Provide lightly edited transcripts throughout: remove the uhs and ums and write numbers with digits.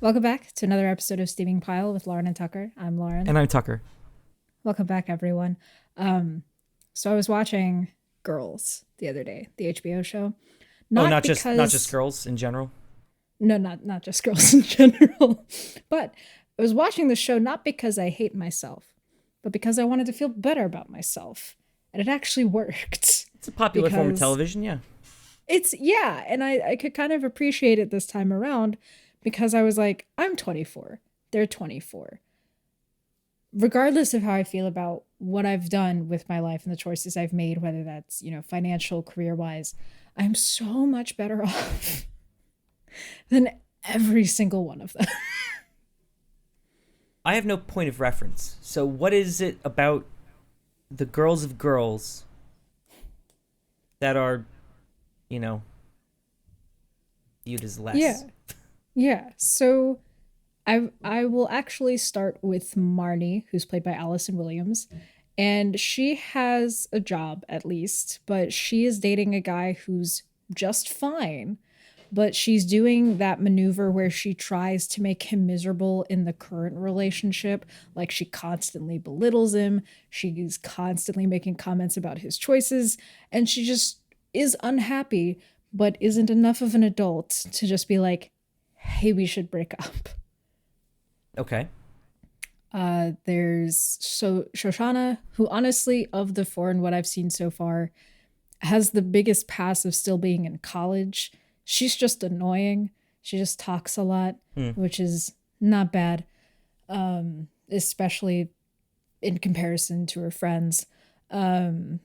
Welcome back to another episode of Steaming Pile with Lauren and Tucker. I'm Lauren. And I'm Tucker. Welcome back, everyone. Um, so I was watching Girls the other day, the HBO show. Oh, Not not just because girls in general. no, not just girls in general, but I was watching the show not because I hate myself, but because I wanted to feel better about myself, and it actually worked. It's a popular form of Because television, yeah. and I could kind of appreciate it this time around because I was like, I'm 24, they're 24. Regardless of how I feel about what I've done with my life and the choices I've made, whether that's, financial, career wise, I'm so much better off than every single one of them. I have no point of reference. So what is it about the girls of girls that are, you know, viewed as Yeah. less? Yeah. So I will actually start with Marnie, who's played by Allison Williams. And she has a job at least, but she is dating a guy who's just fine. But she's doing that maneuver where she tries to make him miserable in the current relationship. Like she constantly belittles him. She's constantly making comments about his choices. And she just is unhappy, but isn't enough of an adult to just be like, hey, we should break up. Okay. There's Shoshana, who honestly, of the four and what I've seen so far, has the biggest pass of still being in college. She's just annoying. She just talks a lot, Hmm. which is not bad, especially in comparison to her friends. Um,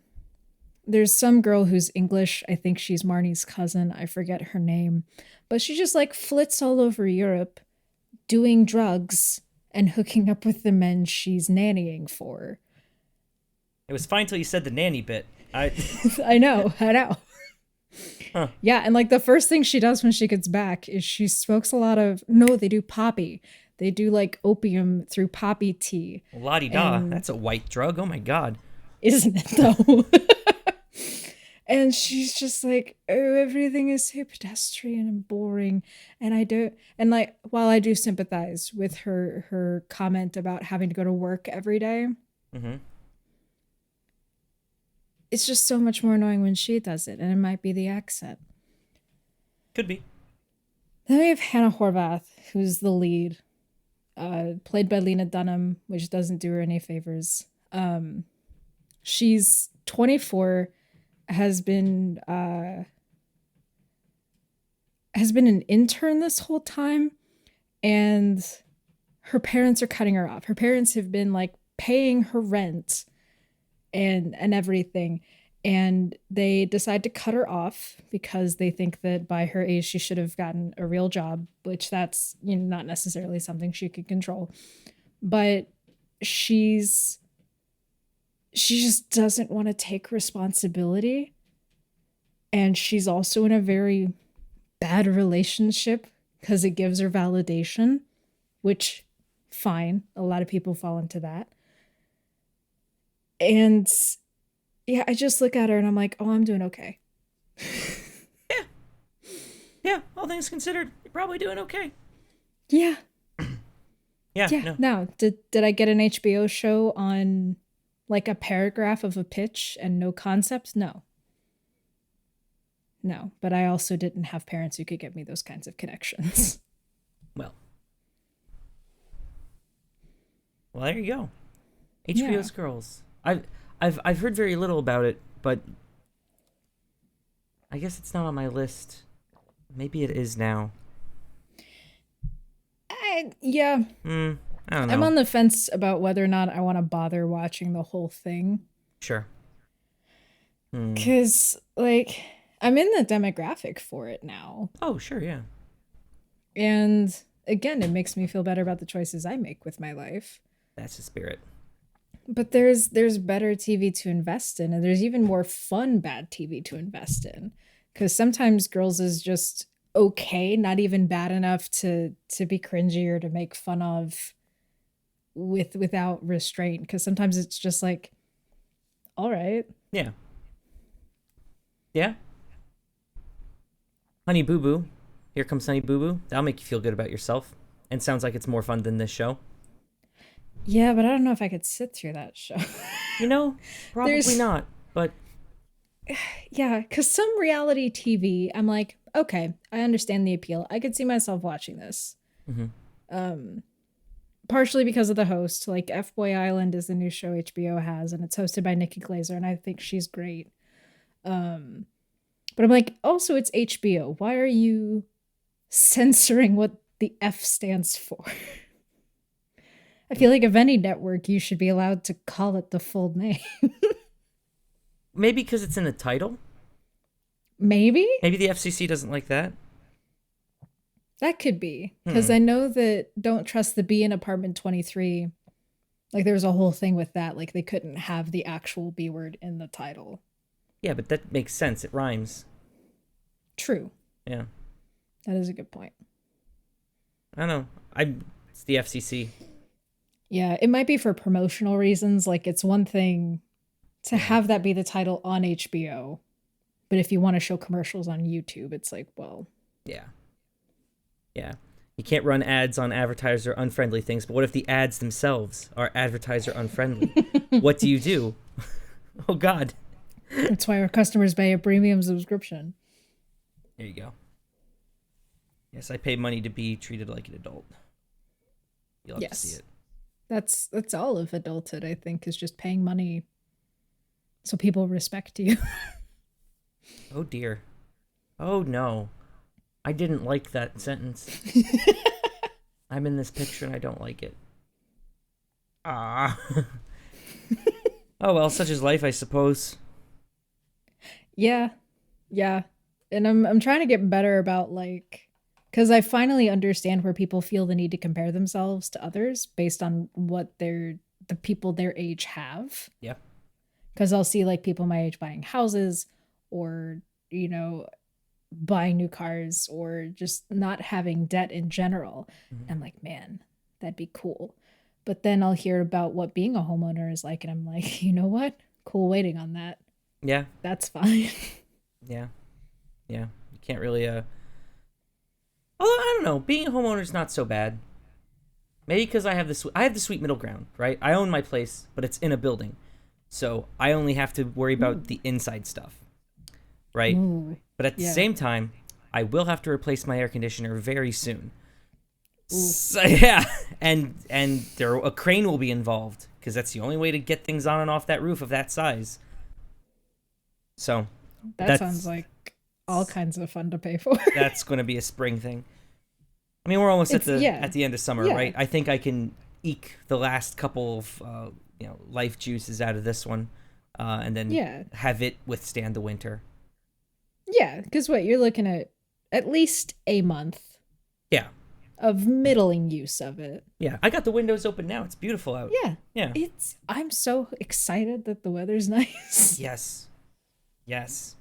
there's some girl who's English. I think she's Marnie's cousin. I forget her name. But she just like flits all over Europe doing drugs and hooking up with the men she's nannying for. It was fine till you said the nanny bit. I I know. huh. Yeah, and like the first thing she does when she gets back is she smokes a lot of no, they do poppy. They do like opium through poppy tea. La di da. And That's a white drug. Oh my god. isn't it though? And she's just like, oh, everything is so pedestrian and boring. And I don't and like while I do sympathize with her comment about having to go to work every day, Mm-hmm. it's just so much more annoying when she does it, and it might be the accent. Could be. Then we have Hannah Horvath, who's the lead, played by Lena Dunham, which doesn't do her any favors. She's 24, has been an intern this whole time, and her parents are cutting her off. Her parents have been like paying her rent and everything, and they decide to cut her off because they think that by her age she should have gotten a real job, which that's not necessarily something she could control. But she's she just doesn't want to take responsibility, and she's also in a very bad relationship because it gives her validation, which fine, a lot of people fall into that. And yeah, I just look at her and I'm like, oh, I'm doing okay. Yeah. Yeah. All things considered, you're probably doing okay. Yeah. Yeah. Yeah. No. Now, did I get an HBO show on like a paragraph of a pitch and no concept? No. No. But I also didn't have parents who could give me those kinds of connections. Well. Well, there you go. Yeah. HBO's Girls. I've heard very little about it, but I guess it's not on my list. Maybe it is now. Yeah. I don't I'm know. on the fence about whether or not I want to bother watching the whole thing. Sure. Hmm. Because, like, I'm in the demographic for it now. Oh, sure, yeah. And again, it makes me feel better about the choices I make with my life. That's the spirit. But there's better TV to invest in, and there's even more fun bad TV to invest in. Because sometimes Girls is just okay, not even bad enough to be cringy or to make fun of without restraint. Because sometimes it's just like, all right, Yeah. Yeah. Honey Boo Boo. Here comes Honey Boo Boo. That'll make you feel good about yourself and sounds like it's more fun than this show. Yeah, but I don't know if I could sit through that show. You know, probably There's not. But yeah, because some reality TV, I'm like, okay, I understand the appeal. I could see myself watching this. mhm. Um, Partially because of the host. Like F Boy Island is the new show HBO has, and it's hosted by Nikki Glazer, and I think she's great. Um, but I'm like, also it's HBO. Why are you censoring what the F stands for? I feel like if any network, you should be allowed to call it the full name. Maybe because it's in the title. Maybe Maybe the FCC doesn't like that. that could be because I know that Don't Trust the Bee in Apartment 23. Like there was a whole thing with that. Like they couldn't have the actual B word in the title. Yeah, but that makes sense. It rhymes. True. Yeah. That is a good point. I don't know. It's the FCC. Yeah, it might be for promotional reasons. Like it's one thing to have that be the title on HBO, but if you want to show commercials on YouTube, it's like, well, Yeah. Yeah. You can't run ads on advertiser unfriendly things, but what if the ads themselves are advertiser unfriendly? What do you do? Oh, God. that's why our customers pay a premium subscription. There you go. Yes, I pay money to be treated like an adult. You'll have to see it. That's all of adulthood, I think, is just paying money so people respect you. Oh, dear. Oh, no. I didn't like that sentence. I'm in this picture and I don't like it. Ah. Oh, well, such is life, I suppose. Yeah. Yeah. And I'm trying to get better about like because I finally understand where people feel the need to compare themselves to others based on what the people their age have. Yeah. Because I'll see like people my age buying houses or, buying new cars or just not having debt in general. Mhm. I'm like, man, that'd be cool. But then I'll hear about what being a homeowner is like, and I'm like, you know what? Cool waiting on that. Yeah. That's fine. Yeah. Yeah. You can't really, although, I don't know. Being a homeowner is not so bad. Maybe because I have the sweet middle ground, right? I own my place, but it's in a building. So I only have to worry about the inside stuff, right? Ooh, But at the yeah. same time, I will have to replace my air conditioner very soon. So, yeah, and a crane will be involved because that's the only way to get things on and off that roof of that size. So That sounds like all kinds of fun to pay for. that's going to be a spring thing. I mean, we're almost at the end of summer, Yeah. right? I think I can eke the last couple of life juices out of this one, and then have it withstand the winter. Yeah, because what you're looking at least a month Yeah, of middling use of it. yeah. I got the windows open now. It's beautiful out. Yeah. Yeah. I'm so excited that the weather's nice. Yes. Yes.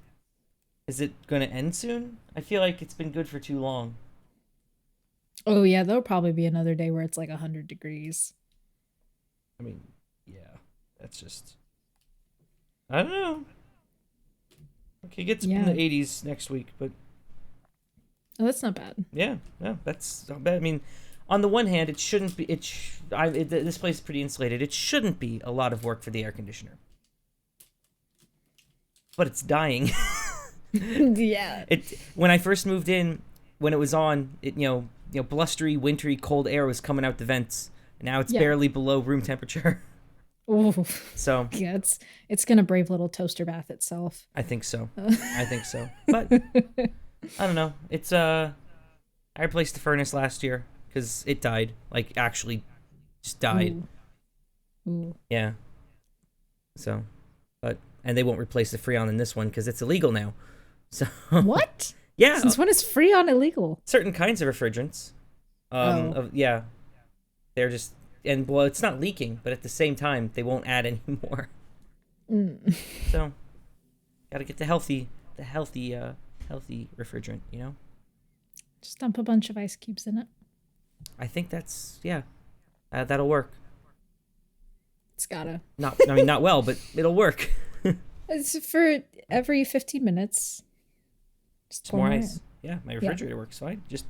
Is it going to end soon? I feel like it's been good for too long. Oh yeah, there'll probably be another day where it's like 100 degrees. I mean, yeah. That's just... I don't know. Okay, it gets in the 80s next week, but... Oh, that's not bad. Yeah, that's not bad. I mean, on the one hand, it shouldn't be... this place is pretty insulated. It shouldn't be a lot of work for the air conditioner. But it's dying. Yeah. When I first moved in, when it was on, blustery, wintry, cold air was coming out the vents. And now it's barely below room temperature. Ooh. So yeah, it's gonna brave little toaster bath itself. I think so. I think so. But I don't know. It's I replaced the furnace last year because it died. Like actually, just died. Ooh. Yeah. So, and they won't replace the Freon in this one because it's illegal now. So what? Yeah. Since when is Freon illegal? Certain kinds of refrigerants. They're just it's not leaking, but at the same time they won't add any more. So, gotta get the healthy refrigerant. Just dump a bunch of ice cubes in it. I think that's that'll work. It's gotta. Not well, but it'll work. It's for every 15 minutes. Just more ice. Yeah, my refrigerator works fine. Just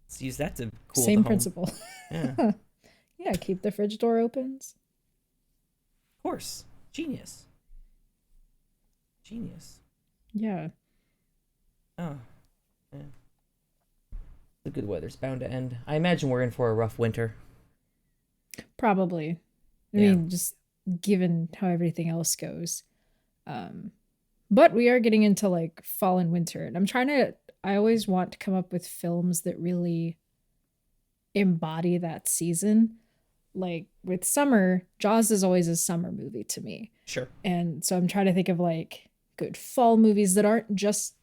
Let's use that to cool the Same home. principle. Yeah, of Yeah, keep the fridge door opens. course. Genius. Genius. Yeah, Oh, yeah. The good weather's bound to end. I imagine we're in for a rough winter. probably. I Yeah. mean, just given how everything else goes. Um, but we are getting into like fall and winter, and I always want to come up with films that really embody that season. Like with summer, Jaws is always a summer movie to me. Sure. And so I'm trying to think of like good fall movies that aren't just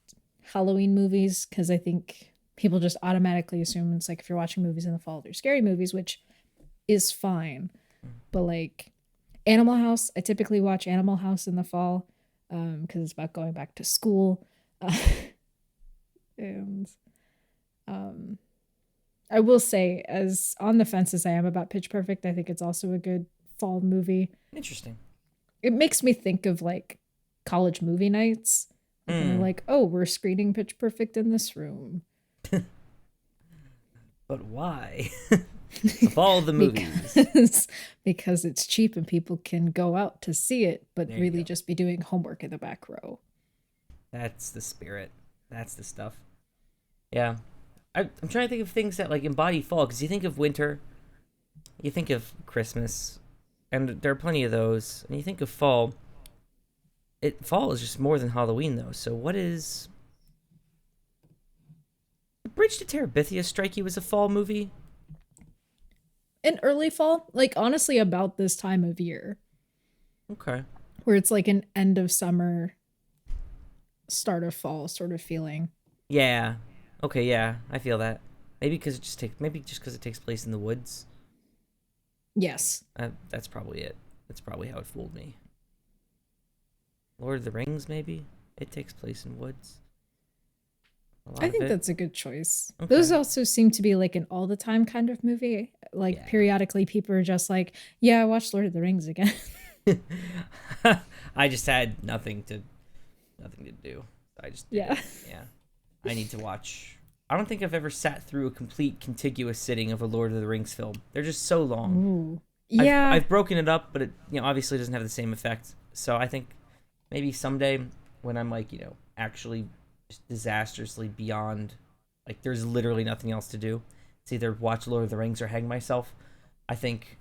Halloween movies, because I think people just automatically assume it's like if you're watching movies in the fall, they're scary movies, which is fine. But like Animal House, I typically watch Animal House in the fall because it's about going back to school. Uh, and um, I will say, as on the fence as I am about Pitch Perfect, I think it's also a good fall movie. Interesting. It makes me think of like college movie nights. Like when they're Mm. like, oh, we're screening Pitch Perfect in this room. But why? Of all the movies. because because it's cheap and people can go out to see it, but There you really go. just be doing homework in the back row. That's the spirit. That's the stuff. Yeah. I'm trying to think of things that like embody fall because you think of winter, you think of Christmas, and there are plenty of those. And you think of fall. Fall is just more than Halloween though. So what is Bridge to Terabithia strike you as a fall movie? In early fall, like honestly, about this time of year, Okay. where it's like an end of summer, start of fall sort of feeling. Yeah. Okay. Yeah, I feel that. Maybe just because it takes place in the woods. Yes. That's probably it. That's probably how it fooled me. Lord of the Rings, maybe it takes place in woods. A lot I of think it. that's a good choice. Okay. Those also seem to be like an all the time kind of movie. Like Yeah. periodically people are just like, yeah, I watched Lord of the Rings again. I just had nothing to do. I just did Yeah. it. Yeah. I need to watch. I don't think I've ever sat through a complete contiguous sitting of a Lord of the Rings film. They're just so long. Ooh. I've Yeah. I've broken it up, but it obviously doesn't have the same effect. So I think maybe someday when I'm like actually just disastrously beyond, like there's literally nothing else to do. It's either watch Lord of the Rings or hang myself. I think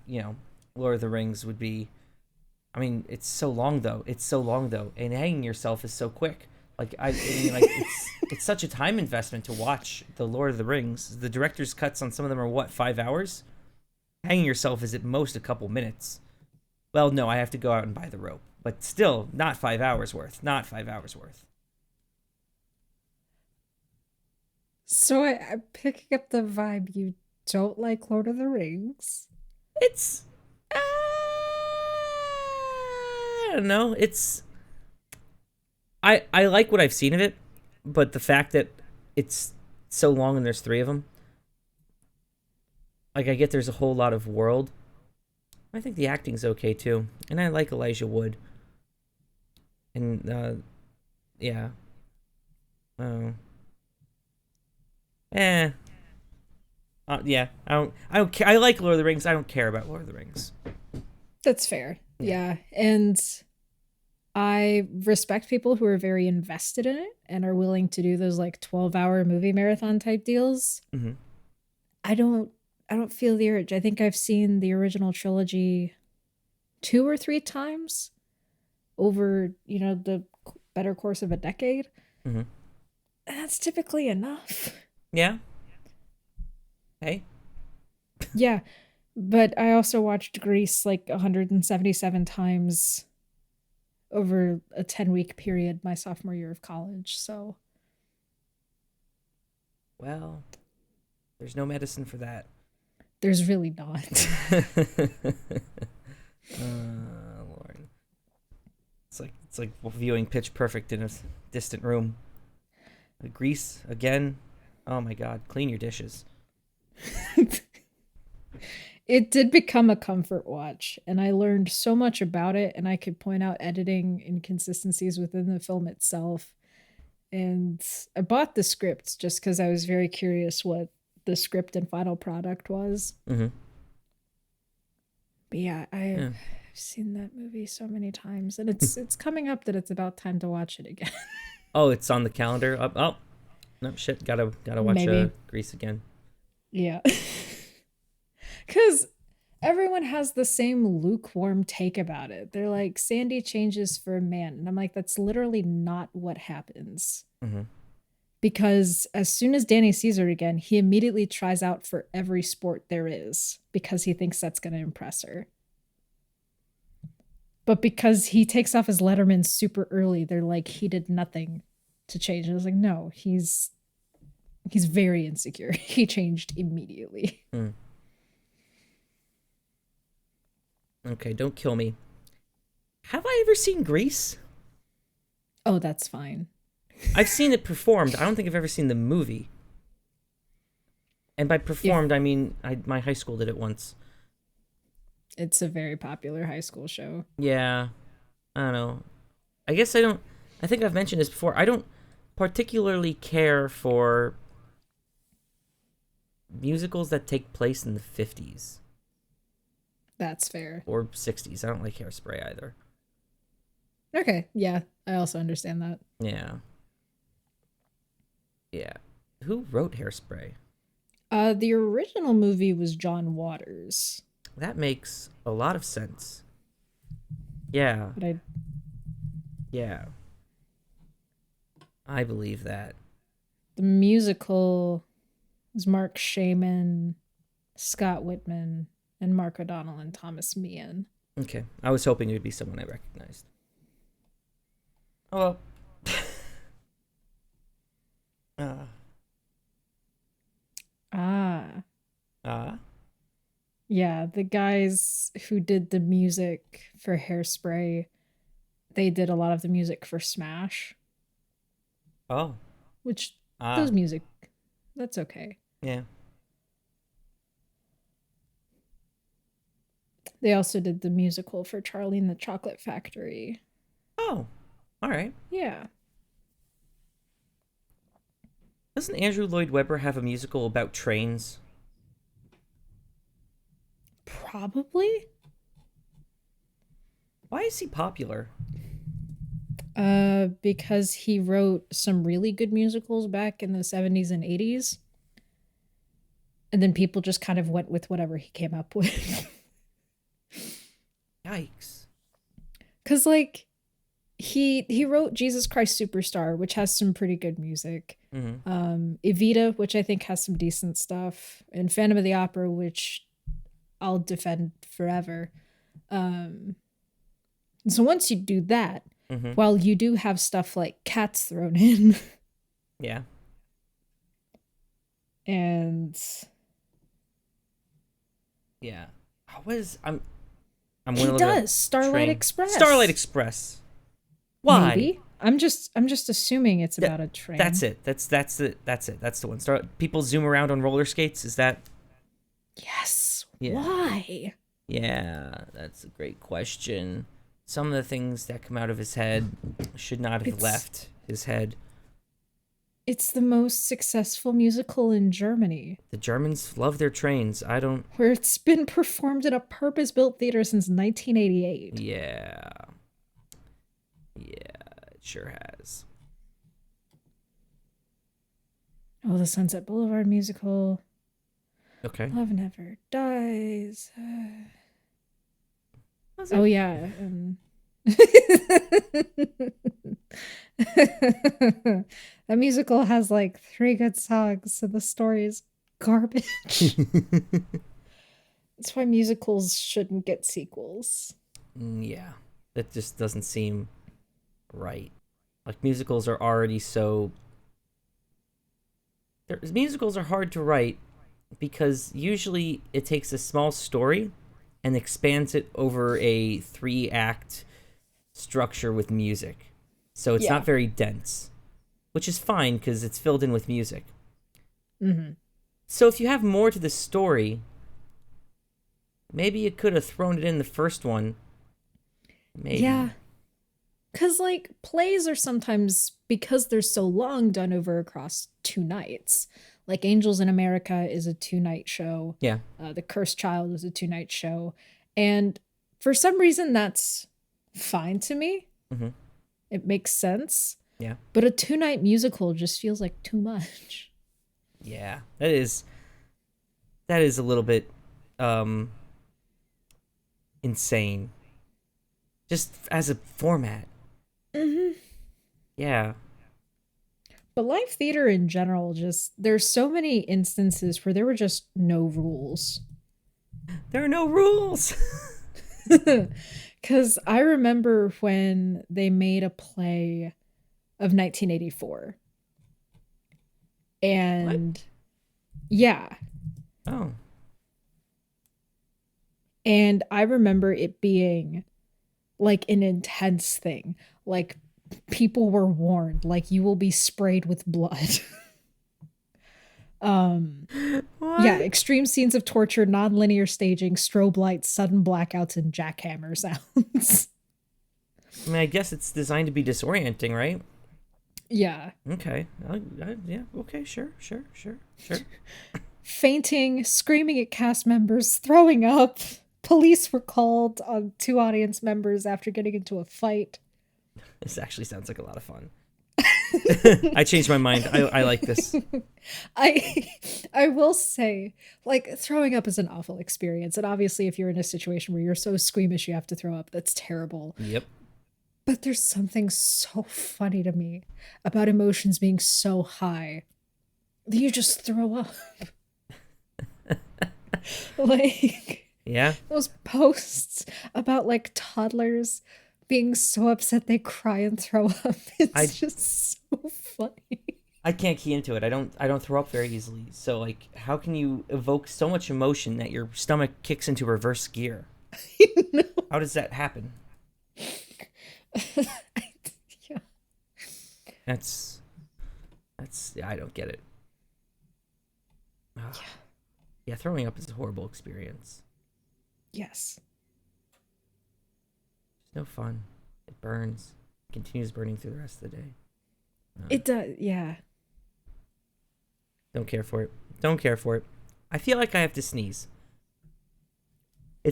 Lord of the Rings would be. I mean, it's so long though. It's so long though, and hanging yourself is so quick. Like I mean, like it's such a time investment to watch the Lord of the Rings. The director's cuts on some of them are what 5 hours. Hanging yourself is at most a couple minutes. Well, no, I have to go out and buy the rope, but still, not 5 hours worth. Not 5 hours worth. So I'm picking up the vibe you don't like Lord of the Rings. It's I don't know. I like what I've seen of it, but the fact that it's so long and there's three of them, like I get there's a whole lot of world. I think the acting's okay too, and I like Elijah Wood. And yeah, oh, eh, yeah. I don't. I like Lord of the Rings. I don't care about Lord of the Rings. That's fair. Yeah. Yeah. And I respect people who are very invested in it and are willing to do those like 12-hour movie marathon type deals. Mm-hmm. I don't I don't feel the urge. I think I've seen the original trilogy 2 or 3 times over, the better course of a decade. Mm-hmm. And that's typically enough. Yeah. Hey. Yeah. But I also watched Grease like 177 times over a 10-week period my sophomore year of college. So Well, there's no medicine for that. there's really not. Lord. It's like viewing Pitch Perfect in a distant room. Grease again. Oh my God! Clean your dishes. It did become a comfort watch, and I learned so much about it, and I could point out editing inconsistencies within the film itself. And I bought the script just because I was very curious what the script and final product was. Mm-hmm. But yeah, I've Yeah. seen that movie so many times, and it's coming up that it's about time to watch it again. Oh, it's on the calendar. Oh, no shit. Gotta watch Maybe. Grease again. Yeah. Because everyone has the same lukewarm take about it. They're like, Sandy changes for a man. And I'm like, that's literally not what happens. Mm-hmm. Because as soon as Danny sees her again, he immediately tries out for every sport there is because he thinks that's going to impress her. But because he takes off his Letterman super early, they're like, he did nothing to change. And I was like, no, he's very insecure. He changed immediately. Mm. Okay, don't kill me. Have I ever seen Grease? Oh, that's fine. I've seen it performed. I don't think I've ever seen the movie. And by performed, I mean my high school did it once. It's a very popular high school show. Yeah, I don't know. I guess I don't. I think I've mentioned this before. I don't particularly care for musicals that take place in the 50s That's fair. or 60s. I don't like Hairspray either. Okay, yeah, I also understand that. Yeah. Yeah. Who wrote Hairspray? The original movie was John Waters. That makes a lot of sense. Yeah. But Yeah. I believe that. the musical is Mark Shaman, Scott Whitman, and Mark O'Donnell and Thomas Meehan. Okay. I was hoping it would be someone I recognized. Oh well. Ah. Yeah, the guys who did the music for Hairspray, they did a lot of the music for Smash, Oh. which Ah. those music, that's okay. Yeah. They also did the musical for Charlie and the Chocolate Factory. Oh. All right. Yeah. Doesn't Andrew Lloyd Webber have a musical about trains? Probably. Why is he popular? Because he wrote some really good musicals back in the 70s and 80s. And then people just kind of went with whatever he came up with. Yikes. Cause like he wrote Jesus Christ Superstar, which has some pretty good music. Mm-hmm. Evita, which I think has some decent stuff, and Phantom of the Opera, which I'll defend forever. So once you do that, Mm-hmm. while you do have stuff like Cats thrown in, Yeah. and Yeah. I'm he gonna does Starlight Express. Starlight Express. Why? Maybe. I'm just assuming it's about a train. That's it. That's it. That's it. That's the one. People zoom around on roller skates. Is that? Yes. Yeah. Why? Yeah, that's a great question. Some of the things that come out of his head should not have left his head. It's the most successful musical in Germany, The Germans love their trains. I don't. where it's been performed in a purpose-built theater since 1988. Yeah. Yeah, it sure has. Oh, the Sunset Boulevard musical. Okay. Love Never Dies. Was it? Oh, yeah. That musical has like 3 good songs, so the story is garbage. That's why musicals shouldn't get sequels. Yeah, that just doesn't seem right. Like musicals are already so. Musicals are hard to write because usually it takes a small story and expands it over a 3-act structure with music. So it's not very dense, which is fine because it's filled in with music. Mm-hmm. So if you have more to the story, maybe you could have thrown it in the first one. Maybe. Yeah. Because, like, plays are sometimes, because they're so long, done over across 2 nights. Like Angels in America is a 2 night show. Yeah. The Cursed Child is a 2 night show. And for some reason, that's fine to me. Mm-hmm. It makes sense. Yeah. But a 2 night musical just feels like too much. Yeah. That is a little bit insane. Just as a format. Mm-hmm. Yeah. But live theater in general, just there's so many instances where there were just no rules. There are no rules. Because I remember when they made a play of 1984. What? And yeah. Oh. And I remember it being like an intense thing. Like people were warned, like you will be sprayed with blood. um yeah, What? extreme scenes of torture, non-linear staging, strobe lights, sudden blackouts, and jackhammer sounds. I mean, I guess it's designed to be disorienting, right? Yeah. Okay. Yeah. Okay. Sure. Fainting, screaming at cast members, throwing up. Police were called on 2 audience members after getting into a fight. This actually sounds like a lot of fun. I changed my mind. I like this. I I will say, like, throwing up is an awful experience. And obviously, if you're in a situation where you're so squeamish you have to throw up, that's terrible. Yep. But there's something so funny to me about emotions being so high that you just throw up. Like Yeah. those posts about like toddlers being so upset they cry and throw up. I It's just so funny. I can't key into it. I don't throw up very easily. So like, how can you evoke so much emotion that your stomach kicks into reverse gear? You know? How does that happen? Yeah. That's yeah, I don't get it. Ugh. Yeah, throwing up is a horrible experience. Yes. It's no fun. It burns. It continues burning through the rest of the day. It does. Yeah. Don't care for it. Don't care for it. I feel like I have to sneeze. You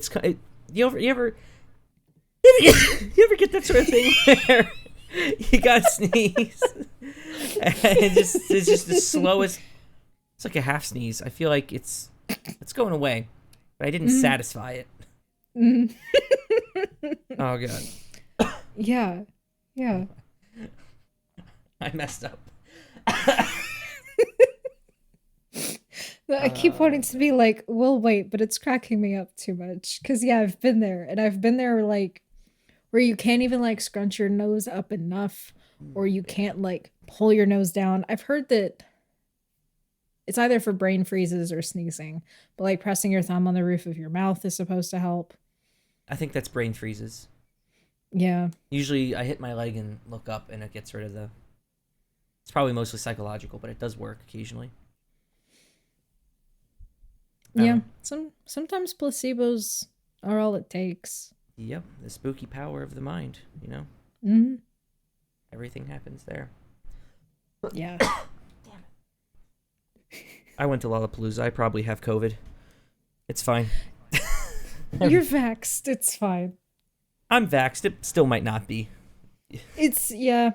ever get that sort of thing where you gotta sneeze and it's just the slowest. It's like a half sneeze. I feel like it's going away, but I didn't satisfy it. Mm. Oh god, Yeah. Yeah. I messed up. I keep wanting to be like, well, wait, but it's cracking me up too much. Cause yeah, I've been there, and I've been there like where you can't even like scrunch your nose up enough, or you can't like pull your nose down. I've heard that it's either for brain freezes or sneezing, but like pressing your thumb on the roof of your mouth is supposed to help. I think that's brain freezes. Yeah. Usually, I hit my leg and look up, and it gets rid of the. It's probably mostly psychological, but it does work occasionally. Yeah. Sometimes placebos are all it takes. Yep, the spooky power of the mind. You know, Hmm. everything happens there. Yeah. I went to Lollapalooza. I probably have COVID. It's fine. You're vaxxed. It's fine. I'm vaxxed. It still might not be. It's yeah,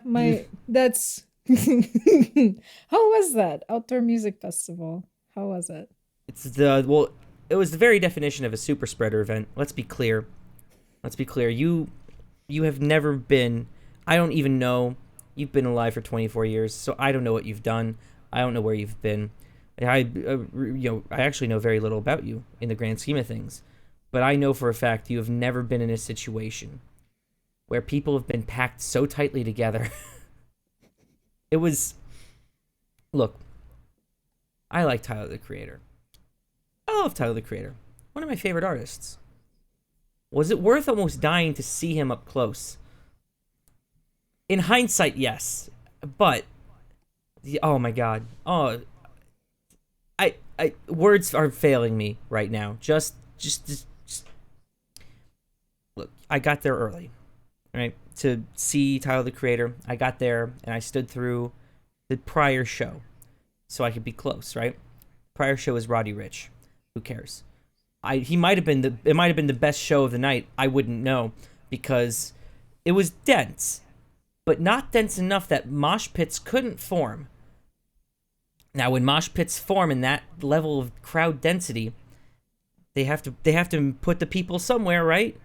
that's how was that? Outdoor music festival. How was it? It was the very definition of a super spreader event. Let's be clear. You have never been. I don't even know. You've been alive for 24 years, so I don't know what you've done. I don't know where you've been. I actually know very little about you in the grand scheme of things. But I know for a fact you have never been in a situation where people have been packed so tightly together. It was. Look, I like Tyler the Creator. I love Tyler the Creator. One of my favorite artists. Was it worth almost dying to see him up close? In hindsight, yes. But oh my god. Oh, I words are failing me right now. Just look, I got there early, right? To see Tyler the Creator. I got there and I stood through the prior show. so I could be close, right? Prior show was Roddy Ricch. Who cares? It might have been the best show of the night. I wouldn't know because it was dense, but not dense enough that mosh pits couldn't form. Now, when mosh pits form in that level of crowd density, they have to put the people somewhere, right?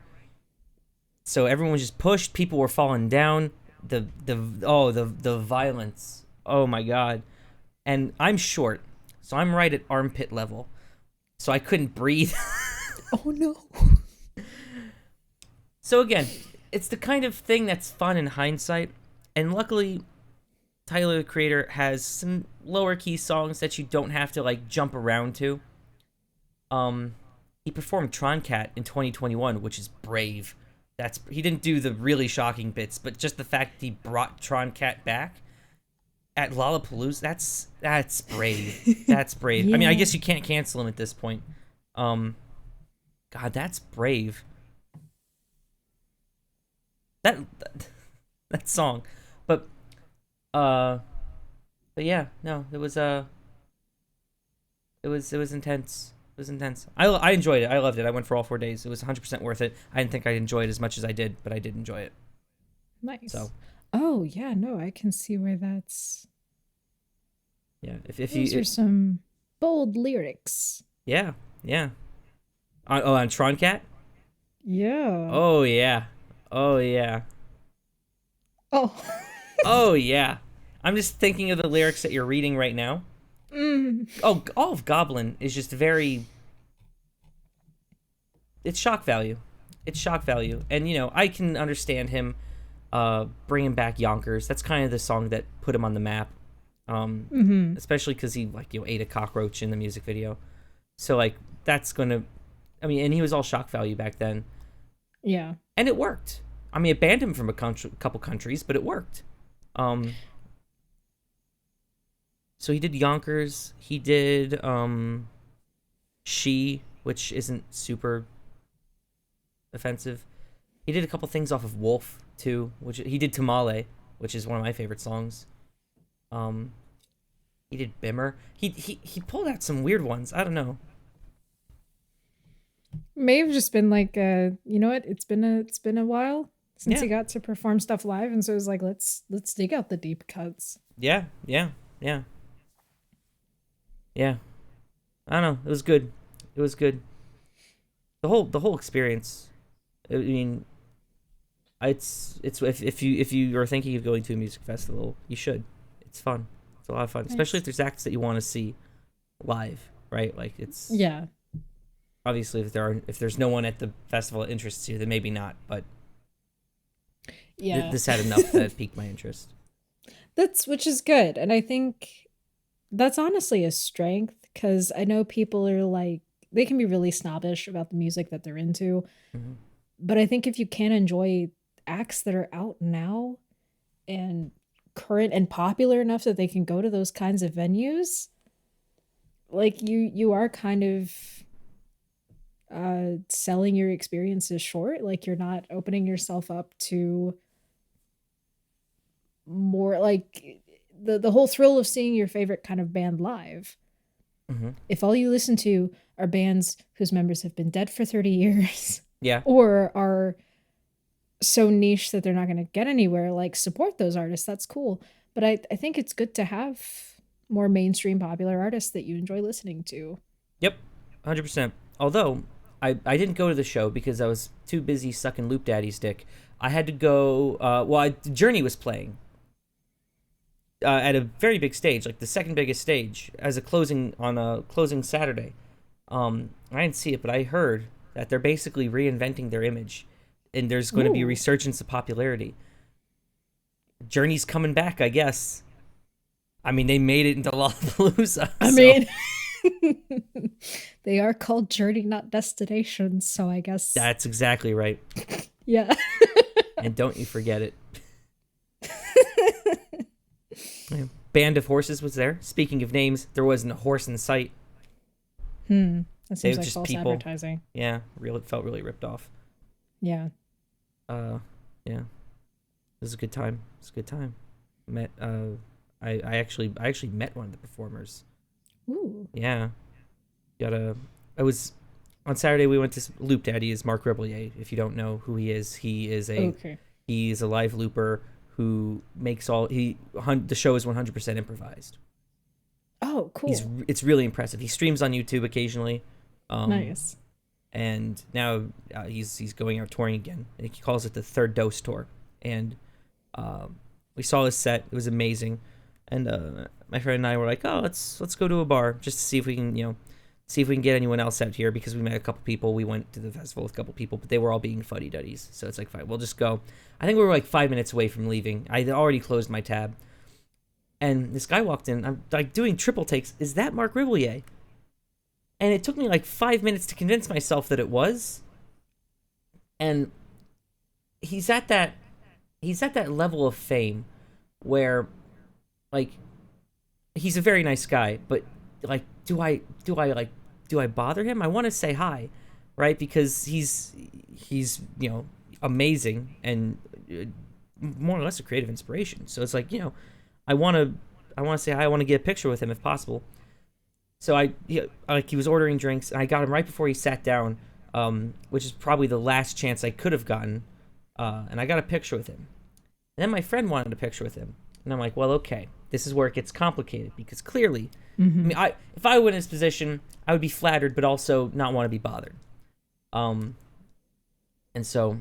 So everyone was just pushed. People were falling down. The violence. Oh my god. And I'm short, so I'm right at armpit level. So I couldn't breathe. Oh no. So again, it's the kind of thing that's fun in hindsight, and luckily Tyler the Creator has some lower key songs that you don't have to like jump around to. He performed Tron Cat in 2021, which is brave. He didn't do the really shocking bits, but just the fact that he brought Tron Cat back at Lollapalooza, that's brave. That's brave. Yeah. I mean, I guess you can't cancel him at this point. God, that's brave. That song, but yeah, no, it was intense. It was intense. I enjoyed it. I loved it. I went for all 4 days. It was 100% worth it. I didn't think I'd enjoy it as much as I did, but I did enjoy it. Nice. So. Oh yeah, no, I can see where that's. Yeah, if Those are some bold lyrics. Yeah. On Tron Cat. Yeah. Oh yeah. Oh yeah. Oh. Oh yeah. I'm just thinking of the lyrics that you're reading right now. Oh, all of Goblin is just very. It's shock value. It's shock value, and I can understand him bringing back Yonkers. That's kind of the song that put him on the map. Especially because he ate a cockroach in the music video, so that's gonna. I mean, and he was all shock value back then. Yeah, and it worked. I mean, it banned him from a couple countries, but it worked. So he did Yonkers. He did She, which isn't super offensive. He did a couple things off of Wolf too, which he did Tamale, which is one of my favorite songs. He did Bimmer. He pulled out some weird ones. I don't know. May have just been you know what? It's been a while since Yeah. he got to perform stuff live, and so it was like, let's dig out the deep cuts. Yeah. I don't know. It was good. The whole experience. I mean, it's if you are thinking of going to a music festival, you should. It's fun. It's a lot of fun, Nice. especially if there's acts that you want to see live, right? It's Yeah. obviously if there's no one at the festival that interests you, then maybe not. But Yeah. this had enough that piqued my interest. Which is good, and I think that's honestly a strength, because I know people are they can be really snobbish about the music that they're into, Mm-hmm. but I think if you can enjoy acts that are out now and current and popular enough that they can go to those kinds of venues, you are kind of selling your experiences short. You're not opening yourself up to more the whole thrill of seeing your favorite kind of band live. Mm-hmm. If all you listen to are bands whose members have been dead for 30 years, Yeah. or are so niche that they're not going to get anywhere, support those artists. That's cool. But I think it's good to have more mainstream popular artists that you enjoy listening to. Yep, 100%. Although I didn't go to the show because I was too busy sucking Loop Daddy's dick. I had to go. Journey was playing at a very big stage, the second biggest stage, as a closing Saturday. I didn't see it, but I heard that they're basically reinventing their image, and there's going to be a Ooh. resurgence of popularity. Journey's coming back, I guess. I mean, they made it into Lollapalooza. I mean, they are called Journey, not Destinations, so I guess. That's exactly right. Yeah. And don't you forget it. Yeah. Band of Horses was there. Speaking of names, there wasn't a horse in sight. That seems like just false people. advertising. Yeah, it felt really ripped off. Yeah. Yeah. It was a good time. Met I actually met one of the performers. Ooh. Yeah, got a. I was on Saturday. We went to Loop Daddy. Is Mark Rebillier. If you don't know who Okay. he is a live looper who makes all the show is 100% improvised. Oh, cool. It's really impressive. He streams on YouTube occasionally. Um, Nice. and now he's going out touring again. He calls it the Third Dose Tour, and we saw his set. It was amazing, and my friend and I were like, "Oh, let's go to a bar just to see if we can see if we can get anyone else out here," because we met a couple people. We went to the festival with a couple people, but they were all being fuddy duddies. So it's like, fine, we'll just go. I think we were like 5 minutes away from leaving. I had already closed my tab, and this guy walked in. I'm like doing triple takes. Is that Mark Rebillier? And it took me like 5 minutes to convince myself that it was. And he's at that level of fame where, like, he's a very nice guy, but like, do I bother him? I want to say hi, right? Because he's amazing and more or less a creative inspiration. So it's like, I want to say hi. I want to get a picture with him if possible. So he was ordering drinks, and I got him right before he sat down, which is probably the last chance I could have gotten. And I got a picture with him. And then my friend wanted a picture with him, and I'm like, well, okay, this is where it gets complicated because clearly, Mm-hmm. I mean, if I were in his position, I would be flattered, but also not want to be bothered. And so,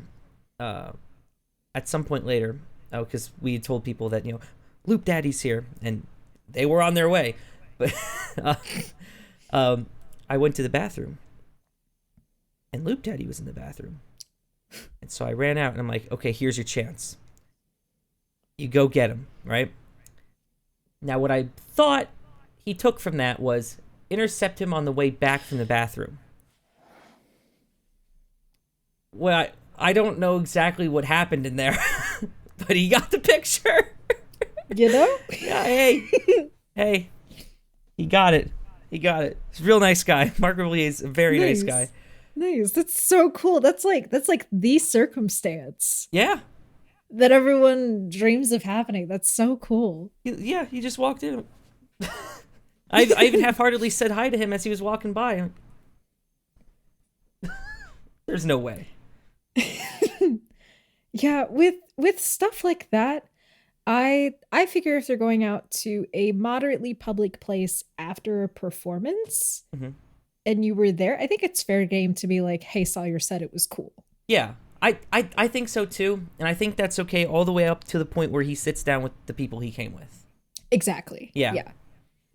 at some point later, because we had told people that Loop Daddy's here, and they were on their way, but I went to the bathroom, and Loop Daddy was in the bathroom, and so I ran out, and I'm like, okay, here's your chance. You go get him, right? Now, what I thought he took from that was intercept him on the way back from the bathroom. Well, I don't know exactly what happened in there, but he got the picture. Yeah, hey, he got it. He's a real nice guy. Mark Rebillier is a very nice guy. Nice. That's so cool. That's like the circumstance Yeah. that everyone dreams of happening. That's so cool. He just walked in. I even half-heartedly said hi to him as he was walking by. There's no way. Yeah, with stuff like that, I figure if they're going out to a moderately public place after a performance Mm-hmm. and you were there, I think it's fair game to be like, "Hey, saw your set, it was cool." Yeah, I think so too, and I think that's okay all the way up to the point where he sits down with the people he came with. Exactly. Yeah. Yeah.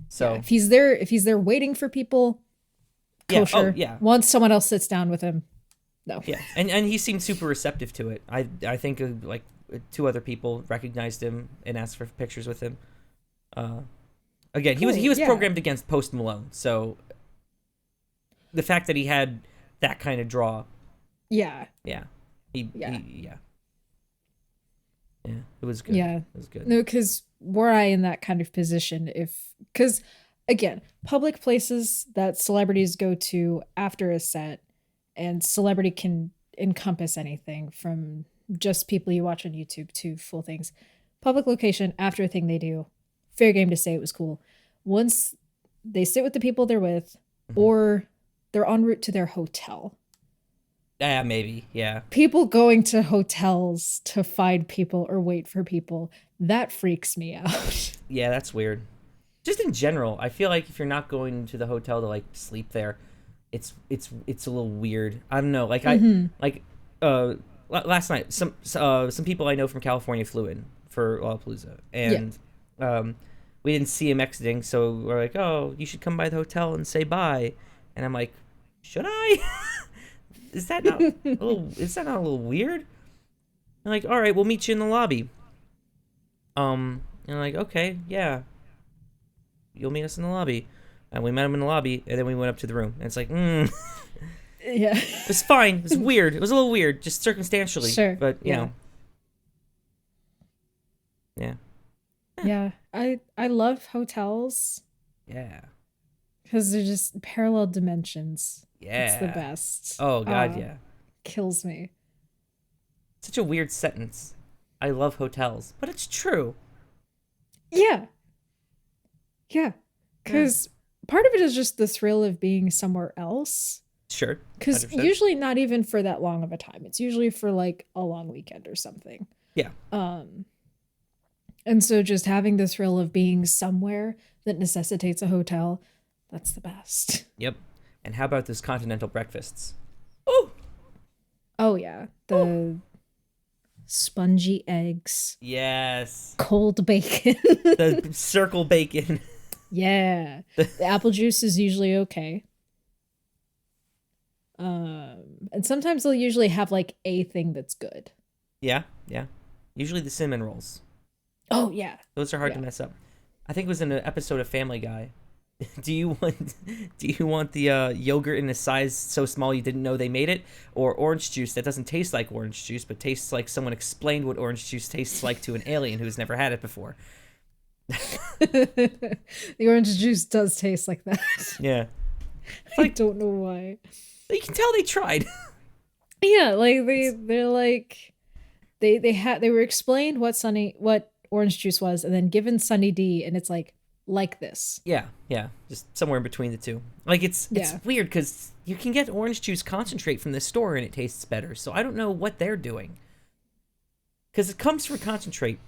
So Yeah. If he's there waiting for people, kosher. Yeah. Oh, yeah. Once someone else sits down with him, no. Yeah, and he seemed super receptive to it. I think like two other people recognized him and asked for pictures with him. Again, Cool, he was yeah. programmed against Post Malone, so the fact that he had that kind of draw, Yeah. yeah, Yeah. yeah, it was good. Yeah. It was good. No, because were I in that kind of position, because again, public places that celebrities go to after a set, and celebrity can encompass anything from just people you watch on YouTube to full things. Public location after a thing they do, fair game to say it was cool. Once they sit with the people they're with, Mm-hmm. or they're en route to their hotel. Yeah, maybe. Yeah. People going to hotels to find people or wait for people, that freaks me out. Yeah, that's weird. Just in general, I feel like if you're not going to the hotel to like sleep there, it's a little weird. I don't know. Like last night, some people I know from California flew in for Lollapalooza, and we didn't see him exiting, so we're like, oh, you should come by the hotel and say bye. And I'm like, should I? Is that not a little weird? I'm like, all right, we'll meet you in the lobby. And I'm like, okay, yeah, you'll meet us in the lobby. And we met him in the lobby, and then we went up to the room. And it's like, Yeah. it was fine. It was weird. It was a little weird, just circumstantially. Sure. But, you know. Yeah. Yeah. I love hotels Yeah. because they're just parallel dimensions. Yeah. It's the best. Oh, God, yeah. Kills me. Such a weird sentence. I love hotels. But it's true. Yeah. Yeah. Yeah. Because part of it is just the thrill of being somewhere else. Sure. Because 100%. usually not even for that long of a time. It's usually for like a long weekend or something. Yeah. Um, and so just having the thrill of being somewhere that necessitates a hotel, that's the best. Yep. And how about those continental breakfasts? Oh, Oh yeah. oh. The spongy eggs, Yes. cold bacon. The circle bacon. Yeah. The apple juice is usually okay. And sometimes they'll usually have like a thing that's good. Yeah. Yeah. Usually the cinnamon rolls. Oh yeah. Those are hard to Yeah. mess up. I think it was in an episode of Family Guy. Do you want the yogurt in a size so small you didn't know they made it, or orange juice that doesn't taste like orange juice but tastes like someone explained what orange juice tastes like to an alien who's never had it before? The orange juice does taste like that. Yeah, it's I like don't know why. you can tell they tried. Yeah, like they're like they were explained what orange juice was and then given Sunny D and it's like this. Yeah, yeah, just somewhere in between the two. Like it's Yeah. weird because you can get orange juice concentrate from the store and it tastes better. So I don't know what they're doing because it comes from concentrate,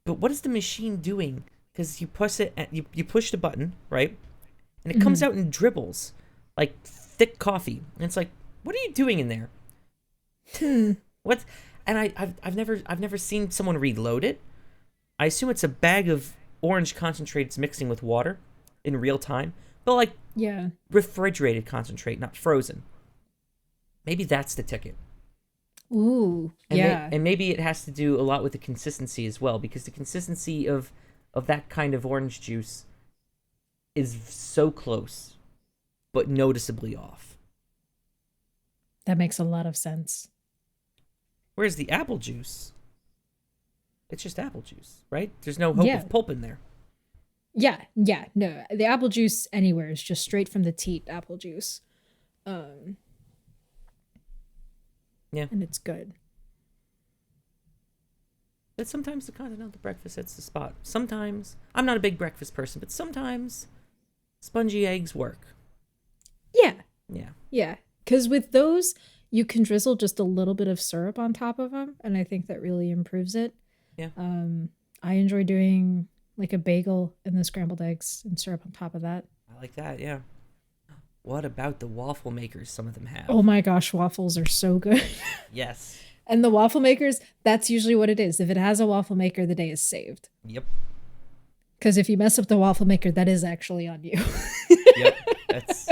but what is the machine doing? Because you push it, you push the button, right, and it comes out in dribbles, like thick coffee, and it's like, what are you doing in there? Hmm. What? And I've never seen someone reload it. I assume it's a bag of orange concentrates mixing with water in real time, but like Yeah. refrigerated concentrate, not frozen. Maybe that's the ticket. Ooh. And Yeah. and maybe it has to do a lot with the consistency as well, because the consistency of that kind of orange juice is so close, but noticeably off. That makes a lot of sense. Whereas the apple juice, it's just apple juice, right? There's no hope Yeah. of pulp in there. Yeah. Yeah. No, the apple juice anywhere is just straight from the teat apple juice. Um Yeah. and it's good. But sometimes the continental breakfast hits the spot. Sometimes, I'm not a big breakfast person, but sometimes spongy eggs work. Yeah. Yeah. Yeah. Cuz with those you can drizzle just a little bit of syrup on top of them and I think that really improves it. Yeah. I enjoy doing like a bagel and the scrambled eggs and syrup on top of that. I like that, yeah. What about the waffle makers some of them have? Oh my gosh, waffles are so good. Yes. And the waffle makers, that's usually what it is. If it has a waffle maker, the day is saved. Yep. Because if you mess up the waffle maker, that is actually on you. Yep. That's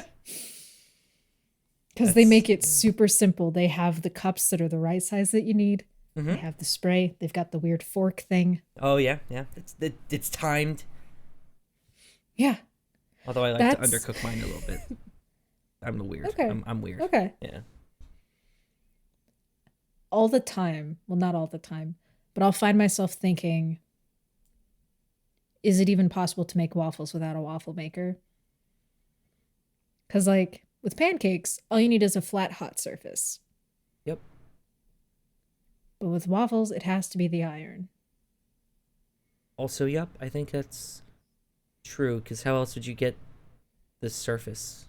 Because they make it super simple. They have the cups that are the right size that you need. They have the spray. They've got the weird fork thing. Oh yeah, yeah. It's timed. Yeah. Although I like That's- to undercook mine a little bit. I'm the weird. Okay. I'm weird. Okay. Yeah. All the time. Well, not all the time. But I'll find myself thinking, is it even possible to make waffles without a waffle maker? Because, like, with pancakes, all you need is a flat, hot surface. Yep. But with waffles, it has to be the iron. Also, yep. I think that's true. Because how else would you get the surface?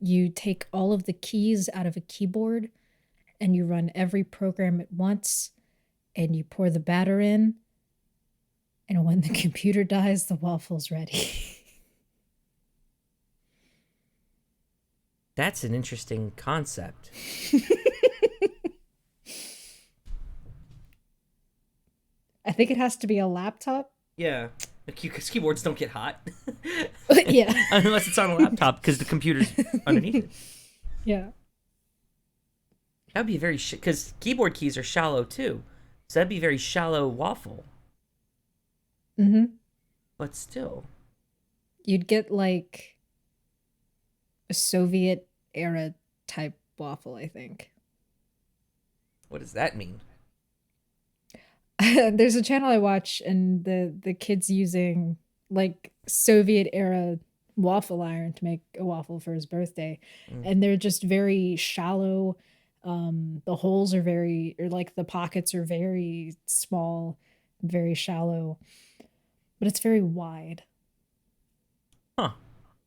You take all of the keys out of a keyboard and you run every program at once and you pour the batter in. And when the computer dies, the waffle's ready. That's an interesting concept. I think it has to be a laptop. Yeah. Because keyboards don't get hot. Yeah. Unless it's on a laptop, because the computer's underneath it. Yeah. That'd be a very because keyboard keys are shallow too, so that'd be a very shallow waffle. Mm-hmm. But still, You'd get like a Soviet era type waffle, I think. what does that mean? There's a channel I watch and the kids using like Soviet era waffle iron to make a waffle for his birthday. And they're just very shallow. The holes are very or like the pockets are very small, very shallow. but it's very wide. Huh.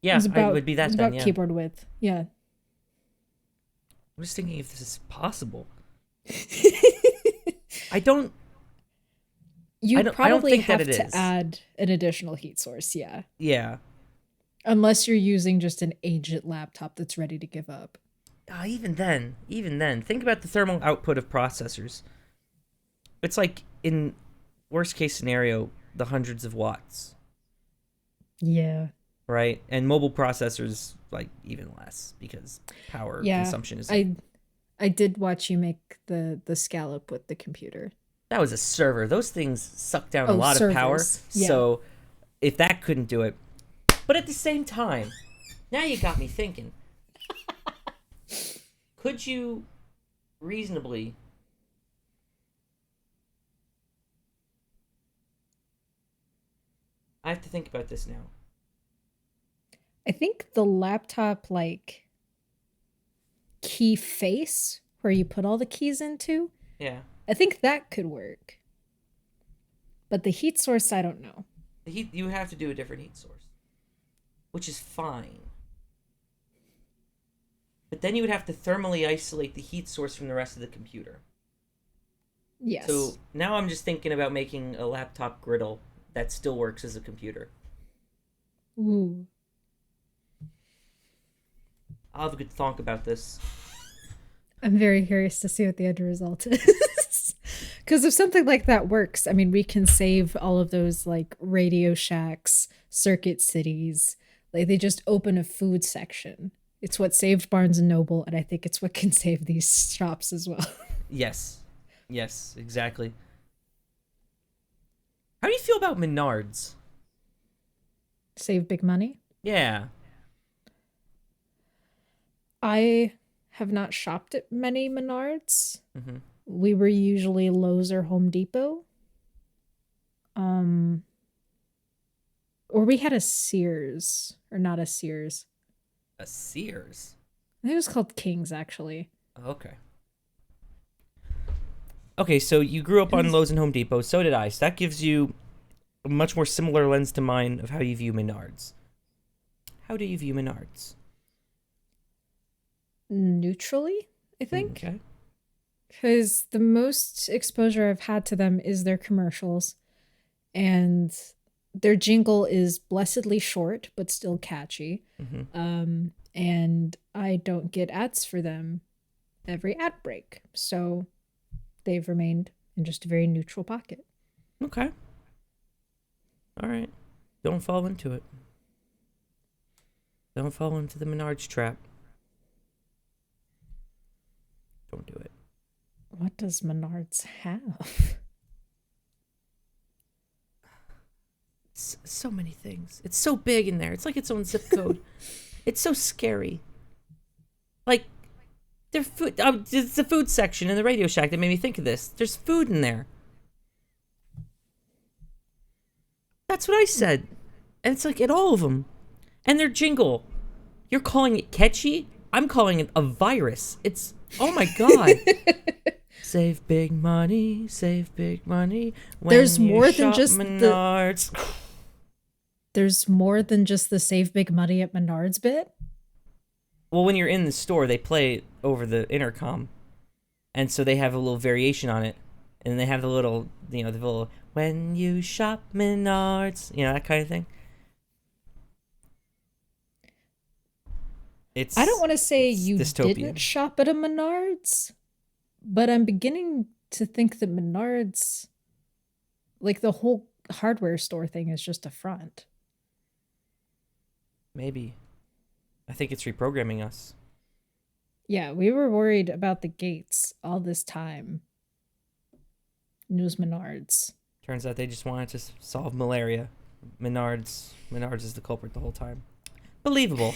Yeah, it would be It was that then, about yeah. keyboard width. Yeah. I'm just thinking if this is possible. I don't You'd I don't probably think that have it to is. add an additional heat source, yeah. Yeah. Unless you're using just an aged laptop that's ready to give up. Even then, think about the thermal output of processors. It's like in worst case scenario, the hundreds of watts, Yeah. right? And mobile processors like even less because power Yeah. consumption is I did watch you make the scallop with the computer. that was a server. Those things suck down a Oh, lot of power. servers. Yeah. So if that couldn't do it, but at the same time, now you got me thinking. Could you reasonably I have to think about this now. I think the laptop like key face where you put all the keys into, Yeah. I think that could work. But the heat source, I don't know. The heat you have to do a different heat source, which is fine. But then you would have to thermally isolate the heat source from the rest of the computer. Yes. So now I'm just thinking about making a laptop griddle that still works as a computer. Ooh. I'll have a good thonk about this. I'm very curious to see what the end result is. Because if something like that works, I mean, we can save all of those like Radio Shacks, Circuit Cities. Like they just open a food section. It's what saved Barnes and Noble, and I think it's what can save these shops as well. Yes. Yes, exactly. How do you feel about Menards? Save big money. Yeah. I have not shopped at many Menards. Mm-hmm. We were usually Lowe's or Home Depot. Or we had a Sears, or not a Sears. A Sears? I think it was called King's, actually. Okay. Okay, so you grew up on Lowe's and Home Depot. So did I. So that gives you a much more similar lens to mine of how you view Menards. How do you view Menards? Neutrally, I think. Okay. Because the most exposure I've had to them is their commercials. And their jingle is blessedly short, but still catchy. Mm-hmm. And I don't get ads for them every ad break. So they've remained in just a very neutral pocket. Okay. All right. Don't fall into it. Don't fall into the Menards trap. Don't do it. What does Menards have? So many things. It's so big in there. It's like its own zip code. It's so scary. Like, their food. It's the food section in the Radio Shack that made me think of this. There's food in there. That's what I said. And it's like in all of them. And their jingle. You're calling it catchy? I'm calling it a virus. It's, oh my God. Save big money, save big money. There's more than just Menards. There's more than just the save big money at Menards bit. Well, when you're in the store, they play it over the intercom. And so they have a little variation on it. And they have the little, the little, when you shop Menards, that kind of thing. I don't want to say you dystopian. didn't shop at a Menards, but I'm beginning to think that Menards, like the whole hardware store thing, is just a front. Maybe. I think it's reprogramming us. Yeah, we were worried about the gates all this time. News Menards. Turns out they just wanted to solve malaria. Menards is the culprit the whole time. Believable.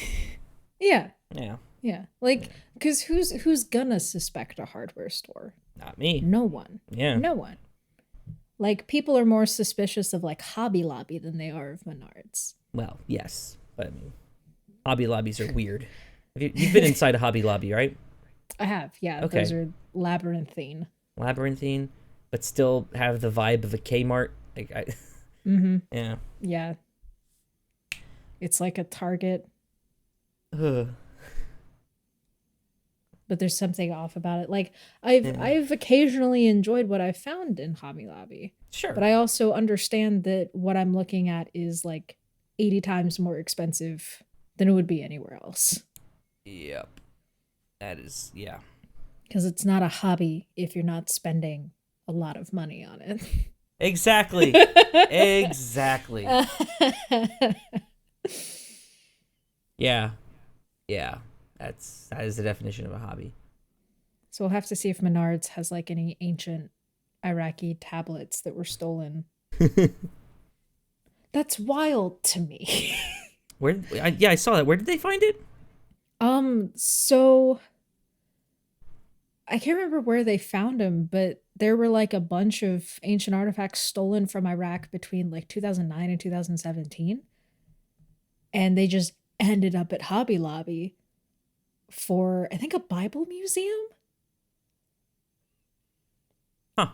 Yeah. Yeah. Yeah. Like, because who's gonna suspect a hardware store? Not me. No one. Yeah. No one. Like, people are more suspicious of, like, Hobby Lobby than they are of Menards. Well, yes. But, I mean, Hobby Lobbies are weird. You've been inside a Hobby Lobby, right? I have, yeah. Okay. Those are labyrinthine. Labyrinthine, but still have the vibe of a Kmart. Mm-hmm. Yeah. Yeah. It's like a Target, Ugh. but there's something off about it. Like I've Yeah. I've occasionally enjoyed what I've found in Hobby Lobby, but Sure. I also understand that what I'm looking at is like 80 times more expensive than it would be anywhere else. Yep. That is, yeah. Because it's not a hobby if you're not spending a lot of money on Exactly. Exactly. it. Yeah. Yeah. That is the definition of a hobby. So we'll have to see if Menards has like any ancient Iraqi tablets that were stolen. That's wild to me. Yeah, I saw that. Where did they find it? So I can't remember where they found them, but there were like a bunch of ancient artifacts stolen from Iraq between like 2009 and 2017. And they just ended up at Hobby Lobby for, I think, a Bible museum. Huh.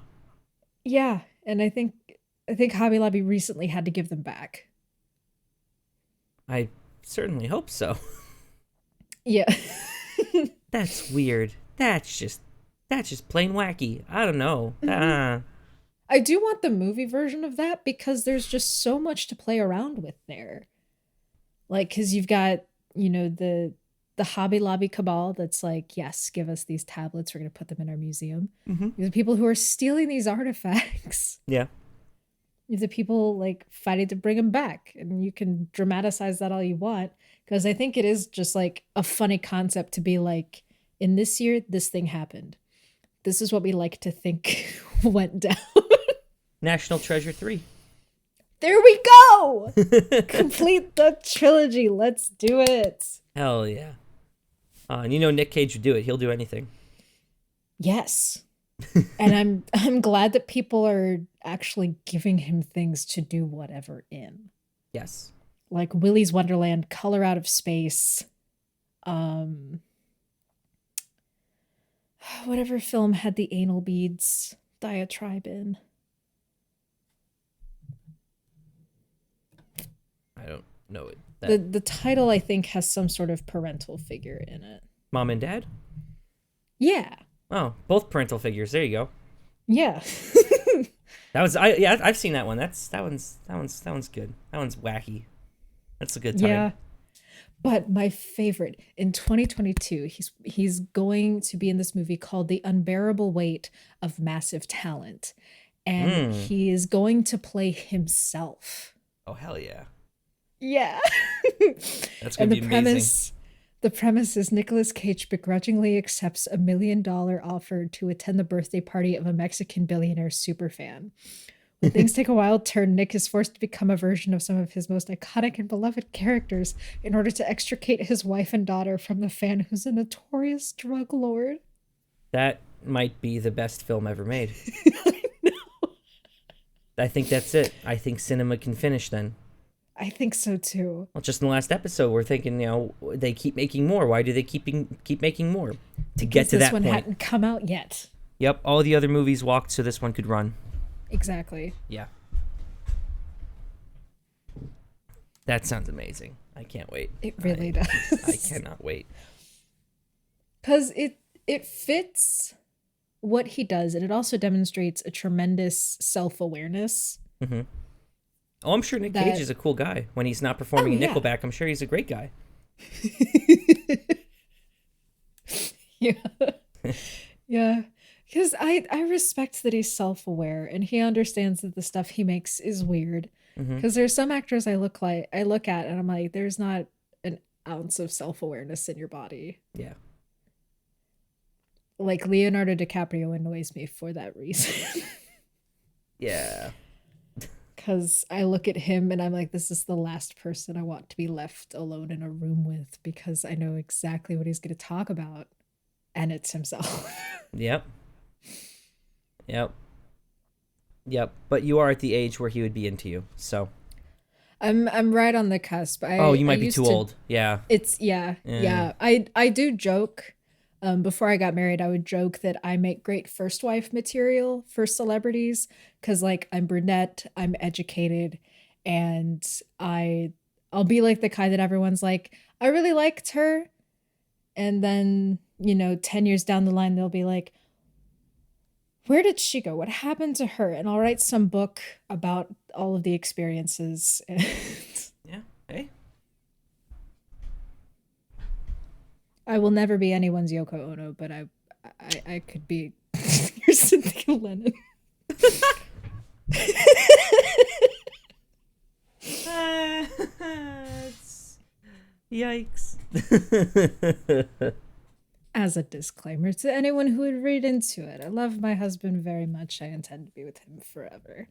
Yeah, and I think Hobby Lobby recently had to give them back. I certainly hope so. Yeah. That's weird. That's just plain wacky. I don't know. I do want the movie version of that because there's just so much to play around with there. Like, because you've got, the Hobby Lobby cabal that's like, yes, give us these tablets. We're going to put them in our museum. Mm-hmm. You have the people who are stealing these artifacts. Yeah. You have the people like fighting to bring them back. And you can dramatize that all you want. Because I think it is just like a funny concept to be like, in this year, this thing happened. This is what we like to think went down. National Treasure 3. There we go! Complete the trilogy. Let's do it. Hell yeah. And you know Nick Cage would do it. He'll do anything. Yes. And I'm glad that people are actually giving him things to do whatever in. Yes. Like Willy's Wonderland, Color Out of Space. Whatever film had the anal beads diatribe in. I don't know it. The title, I think, has some sort of parental figure in it. Mom and Dad? Yeah. Oh, both parental figures. There you go. Yeah. I've seen that one. That one's good. That one's wacky. That's a good time. Yeah. But my favorite in 2022, he's going to be in this movie called The Unbearable Weight of Massive Talent. And he is going to play himself. Oh, hell yeah. Yeah. That's going to be amazing. The premise is Nicolas Cage begrudgingly accepts $1 million offer to attend the birthday party of a Mexican billionaire superfan. When things take a wild turn, Nick is forced to become a version of some of his most iconic and beloved characters in order to extricate his wife and daughter from the fan who's a notorious drug lord. That might be the best film ever made. I know. I think that's it. I think cinema can finish then. I think so too. Well, just in the last episode, we're thinking, they keep making more. Why do they keep making more? To get to that point. This one hadn't come out yet. Yep, all the other movies walked so this one could run. Exactly. Yeah. That sounds amazing. I can't wait. It really does. I cannot wait. Because it fits what he does, and it also demonstrates a tremendous self-awareness. Mm-hmm. Oh, I'm sure Nick Cage is a cool guy. When he's not performing in Nickelback, I'm sure he's a great guy. Yeah. Yeah. Because I respect that he's self-aware and he understands that the stuff he makes is weird. Because there's some actors I look at and I'm like, there's not an ounce of self-awareness in your body. Yeah. Like Leonardo DiCaprio annoys me for that reason. Yeah. Because I look at him and I'm like, this is the last person I want to be left alone in a room with because I know exactly what he's going to talk about. And it's himself. Yep. But you are at the age where he would be into you, so. I'm right on the cusp. You might be too old. Yeah. It's, yeah. I do joke Before I got married, I would joke that I make great first wife material for celebrities because, like, I'm brunette, I'm educated, and I'll be like the kind that everyone's like, I really liked her, and then 10 years down the line, they'll be like, where did she go? What happened to her? And I'll write some book about all of the experiences. Yeah. Hey. I will never be anyone's Yoko Ono, but I could be your Cynthia Lennon. Yikes. As a disclaimer to anyone who would read into it, I love my husband very much. I intend to be with him forever.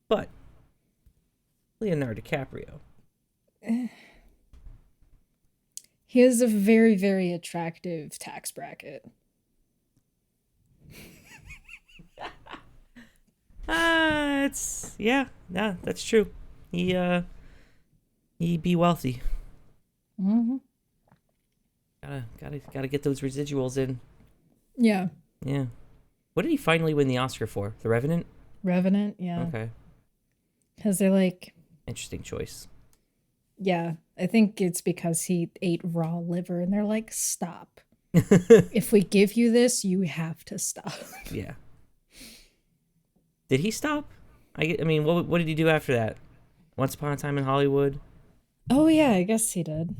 But Leonardo DiCaprio. He has a very, very attractive tax bracket. That's true. He be wealthy. Mm-hmm. Gotta get those residuals in. Yeah. Yeah. What did he finally win the Oscar for? The Revenant? Revenant, yeah. Okay. Because they're like, interesting choice. Yeah, I think it's because he ate raw liver and they're like, stop. If we give you this, you have to stop. Yeah. Did he stop? I mean, what did he do after that? Once Upon a Time in Hollywood? Oh, yeah, I guess he did.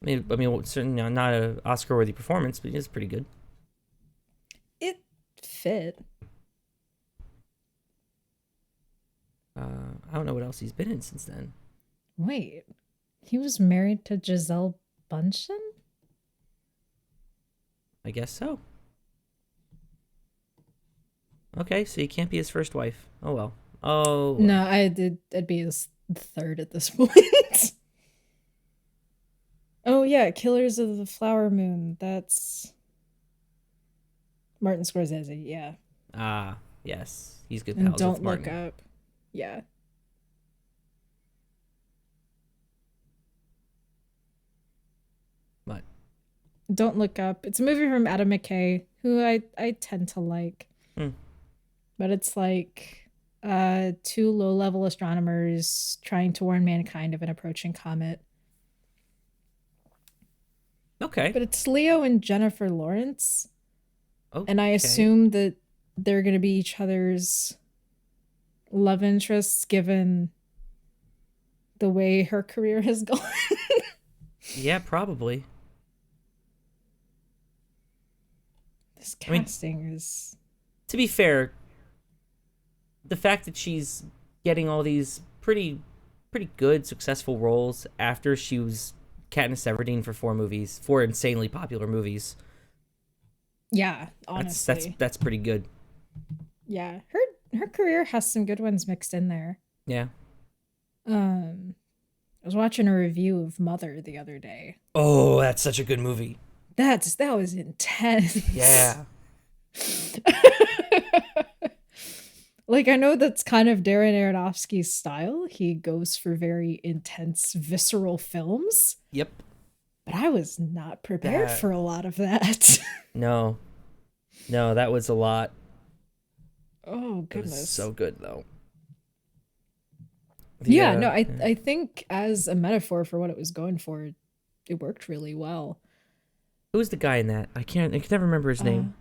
I mean, certainly not an Oscar-worthy performance, but it's pretty good. It fit. I don't know what else he's been in since then. Wait, he was married to Giselle Bundchen? I guess so. Okay, so he can't be his first wife. Oh well. Oh. No, I'd be his third at this point. Oh yeah, Killers of the Flower Moon. That's Martin Scorsese. Yeah. Ah, yes, he's good And pals Don't with Martin. Look Up. Yeah. What? Don't Look Up. It's a movie from Adam McKay, who I tend to like. But it's like two low-level astronomers trying to warn mankind of an approaching comet. Okay. But it's Leo and Jennifer Lawrence. Okay. And I assume that they're going to be each other's love interests given the way her career has gone. Yeah, probably. This casting is... To be fair, the fact that she's getting all these pretty good, successful roles after she was Katniss Everdeen for 4 insanely popular movies. Yeah, honestly. That's pretty good. Yeah, her career has some good ones mixed in there. Yeah. I was watching a review of Mother the other day. Oh, that's such a good movie. That was intense. Yeah. Like, I know that's kind of Darren Aronofsky's style. He goes for very intense, visceral films. Yep. But I was not prepared for a lot of that. No, that was a lot. Oh, goodness. It was so good, though. I think as a metaphor for what it was going for, it worked really well. Who was the guy in that? I can never remember his name.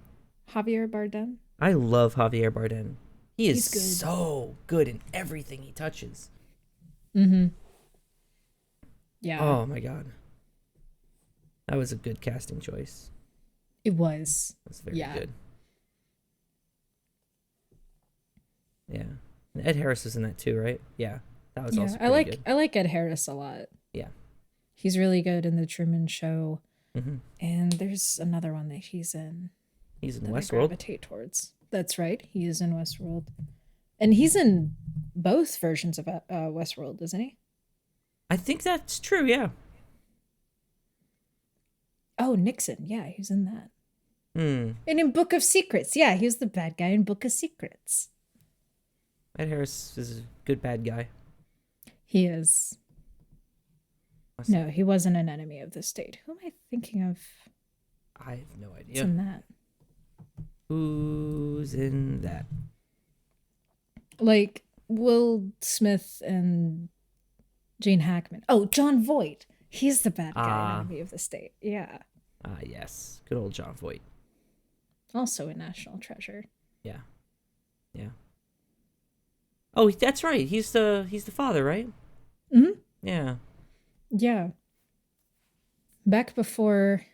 Javier Bardem. I love Javier Bardem. He's good. So good in everything he touches. Mm-hmm. Yeah. Oh my god. That was a good casting choice. It was. It was very good. Yeah. And Ed Harris was in that too, right? Yeah. That was also pretty good. I like Ed Harris a lot. Yeah. He's really good in The Truman Show. Mm-hmm. And there's another one that he's in. He's in that Westworld. I gravitate towards. That's right. He is in Westworld. And he's in both versions of Westworld, isn't he? I think that's true, yeah. Oh, Nixon. Yeah, he's in that. And in Book of Secrets. Yeah, he was the bad guy in Book of Secrets. Ed Harris is a good bad guy. He is. Must have No, been. he wasn't an enemy of the state. Who am I thinking of? I have no What's idea. in that? Who's in that? Like Will Smith and Gene Hackman. Oh, John Voight. He's the bad guy in Ah, Enemy of the State. Yeah. yes. Good old John Voight. Also a national treasure. Yeah, yeah. Oh, that's right. He's the father, right? Hmm. Yeah. Yeah. Back before.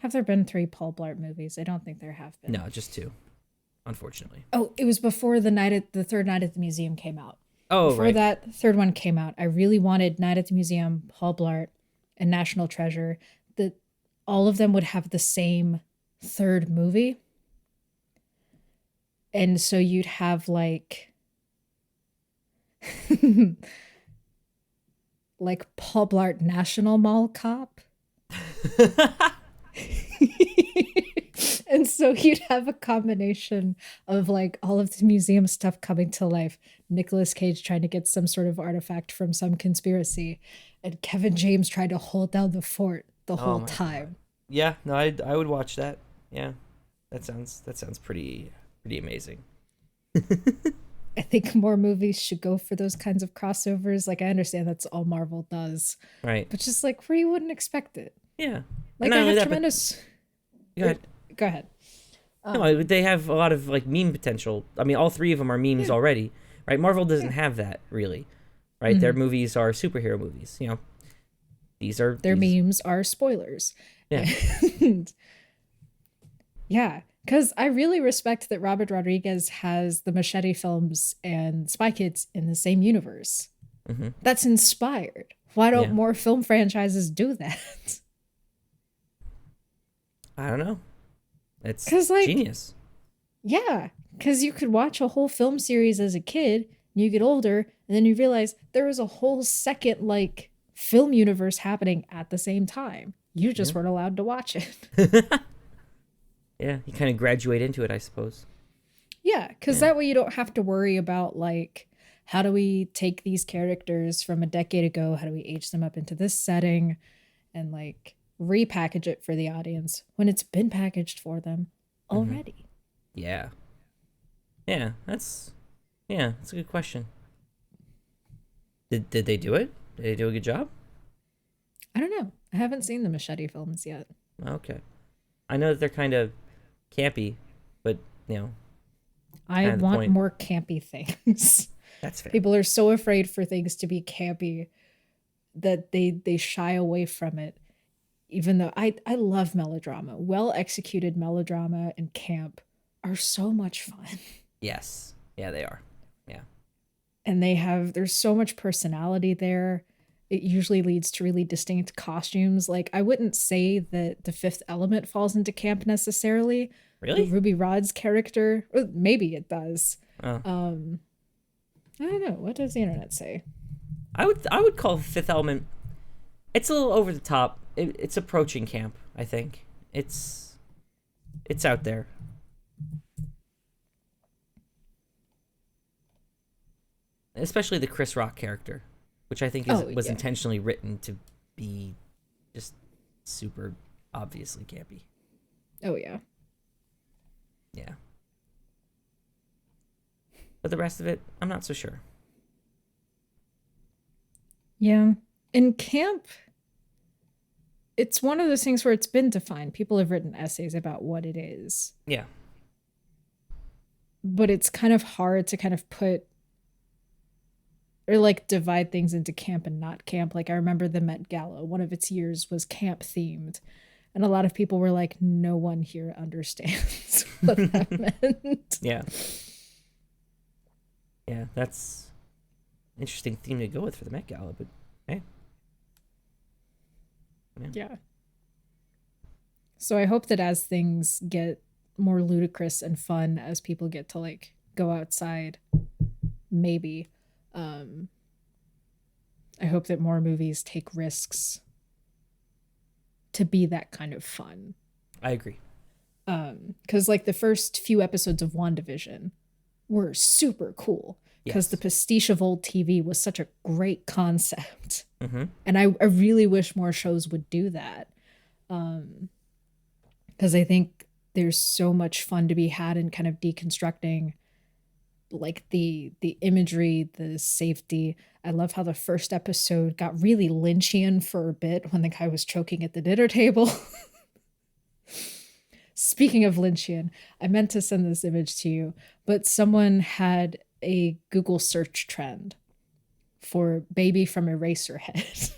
Have there been 3 Paul Blart movies? I don't think there have been. No, just two, unfortunately. Oh, it was before the third Night at the Museum came out. Oh, Before right. that third one came out, I really wanted Night at the Museum, Paul Blart, and National Treasure. That all of them would have the same third movie. And so you'd have like Paul Blart National Mall Cop. And so you'd have a combination of like all of the museum stuff coming to life. Nicolas Cage trying to get some sort of artifact from some conspiracy, and Kevin James trying to hold down the fort the Oh whole my god. time. Yeah, no, I would watch that. Yeah, that sounds pretty amazing. I think more movies should go for those kinds of crossovers. Like I understand that's all Marvel does, Right. but just like where you wouldn't expect it. Yeah. And Like not I only have that, but tremendous. go ahead. Go ahead. No, they have a lot of like meme potential. I mean, all three of them are memes Yeah. already, right? Marvel doesn't Yeah. have that really, right? Their Mhm. movies are superhero movies. These are Their these. memes are spoilers. Yeah. And yeah, because I really respect that Robert Rodriguez has the Machete films and Spy Kids in the same universe. Hmm. That's inspired. Why don't Yeah. more film franchises do that? I don't know. It's Because, like, genius. yeah, because you could watch a whole film series as a kid, and you get older, and then you realize there was a whole second, like, film universe happening at the same time. You Yeah. just weren't allowed to watch it. Yeah. You kind of graduate into it, I suppose. Yeah, because Yeah. that way you don't have to worry about like how do we take these characters from a decade ago, how do we age them up into this setting and like repackage it for the audience when it's been packaged for them Hmm. already. Yeah. Yeah. That's a good question. Did they do it? Did they do a good job? I don't know. I haven't seen the Machete films yet. Okay. I know that they're kind of campy, but you know, it's I kind of the want point. more campy things. That's fair. People are so afraid for things to be campy that they shy away from it. Even though I love melodrama. Well executed melodrama and camp are so much fun. Yes. Yeah, they are. Yeah. And there's so much personality there. It usually leads to really distinct costumes. Like I wouldn't say that the Fifth Element falls into camp necessarily, but Really? Ruby Rod's character, or maybe it does. Oh. Um, I don't know. What does the internet say? I would call Fifth Element. It's a little over the top. It's approaching camp. I think it's out there. Especially the Chris Rock character, which I think is Oh was yeah. intentionally written to be just super obviously campy. Oh yeah. Yeah. But the rest of it, I'm not so sure. Yeah. In camp, it's one of those things where it's been defined. People have written essays about what it is, Yeah. but it's kind of hard to kind of put or like divide things into camp and not camp. Like I remember the Met Gala, one of its years was camp themed. And a lot of people were like, no one here understands what that meant. Yeah. Yeah, that's an interesting theme to go with for the Met Gala, but hey. Yeah. Yeah. So I hope that as things get more ludicrous and fun, as people get to like go outside, maybe, um, I hope that more movies take risks to be that kind of fun. I agree. Because like the first few episodes of WandaVision were super cool because the Yes. pastiche of old TV was such a great concept. Mm-hmm. And I really wish more shows would do that. Because I think there's so much fun to be had in kind of deconstructing like the imagery, the safety. I love how the first episode got really Lynchian for a bit when the guy was choking at the dinner table. Speaking of Lynchian, I meant to send this image to you, but someone had a Google search trend for baby from Eraserhead.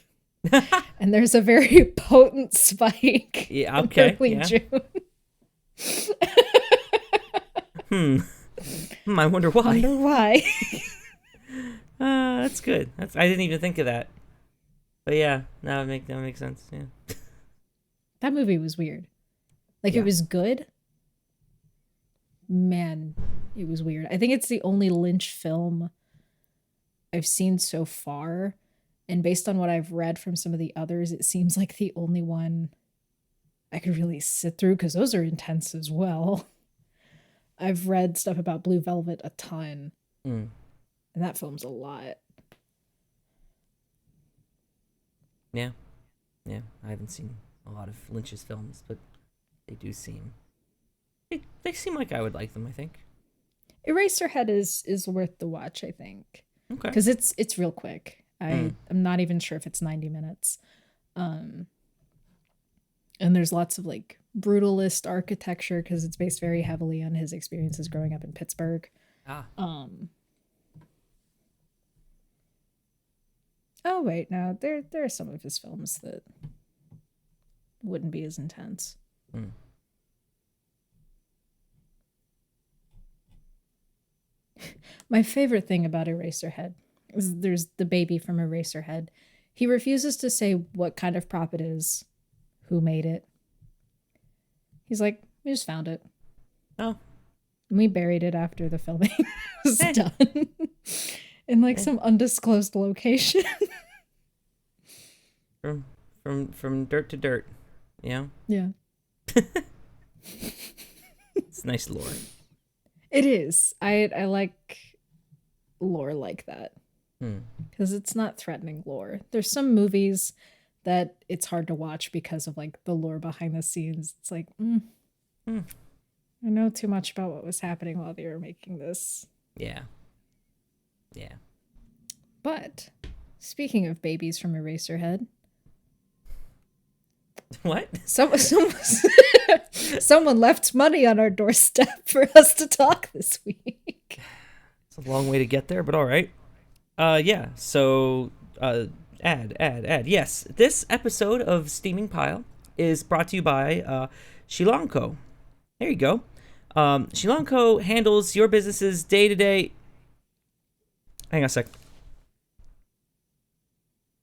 And there's a very potent spike Yeah. in Okay. early Yeah. June. Hmm. I wonder why. Wonder why. That's good. I didn't even think of that. But yeah, that makes sense. Yeah. That movie was weird. Like Yeah. it was good. Man, it was weird. I think it's the only Lynch film I've seen so far. And based on what I've read from some of the others, it seems like the only one I could really sit through because those are intense as well. I've read stuff about Blue Velvet a ton, Mm. and that film's a lot. Yeah. Yeah. I haven't seen a lot of Lynch's films, but they do seem. They seem like I would like them. I think. Eraserhead is worth the watch, I think, Okay. because it's real quick. Mm. I'm not even sure if it's 90 minutes. And there's lots of like brutalist architecture because it's based very heavily on his experiences growing up in Pittsburgh. Ah. Oh wait, no, there are some of his films that wouldn't be as intense. Mm. My favorite thing about Eraserhead is there's the baby from Eraserhead. He refuses to say what kind of prop it is, who made it. He's like, we just found it. Oh. And we buried it after the filming was Eh. done in like some undisclosed location. From dirt to dirt. Yeah. Yeah. It's nice lore. It is. I like lore like that Hmm. because it's not threatening lore. There's some movies that it's hard to watch because of like the lore behind the scenes. It's like, I know too much about what was happening while they were making this. Yeah. Yeah. But speaking of babies from Eraserhead, What? someone left money on our doorstep for us to talk this week. It's a long way to get there, but all right. Yeah. So, ad. Yes, this episode of Steaming Pile is brought to you by Shilanko. There you go. Shilanko handles your business's day-to-day. Hang on a sec.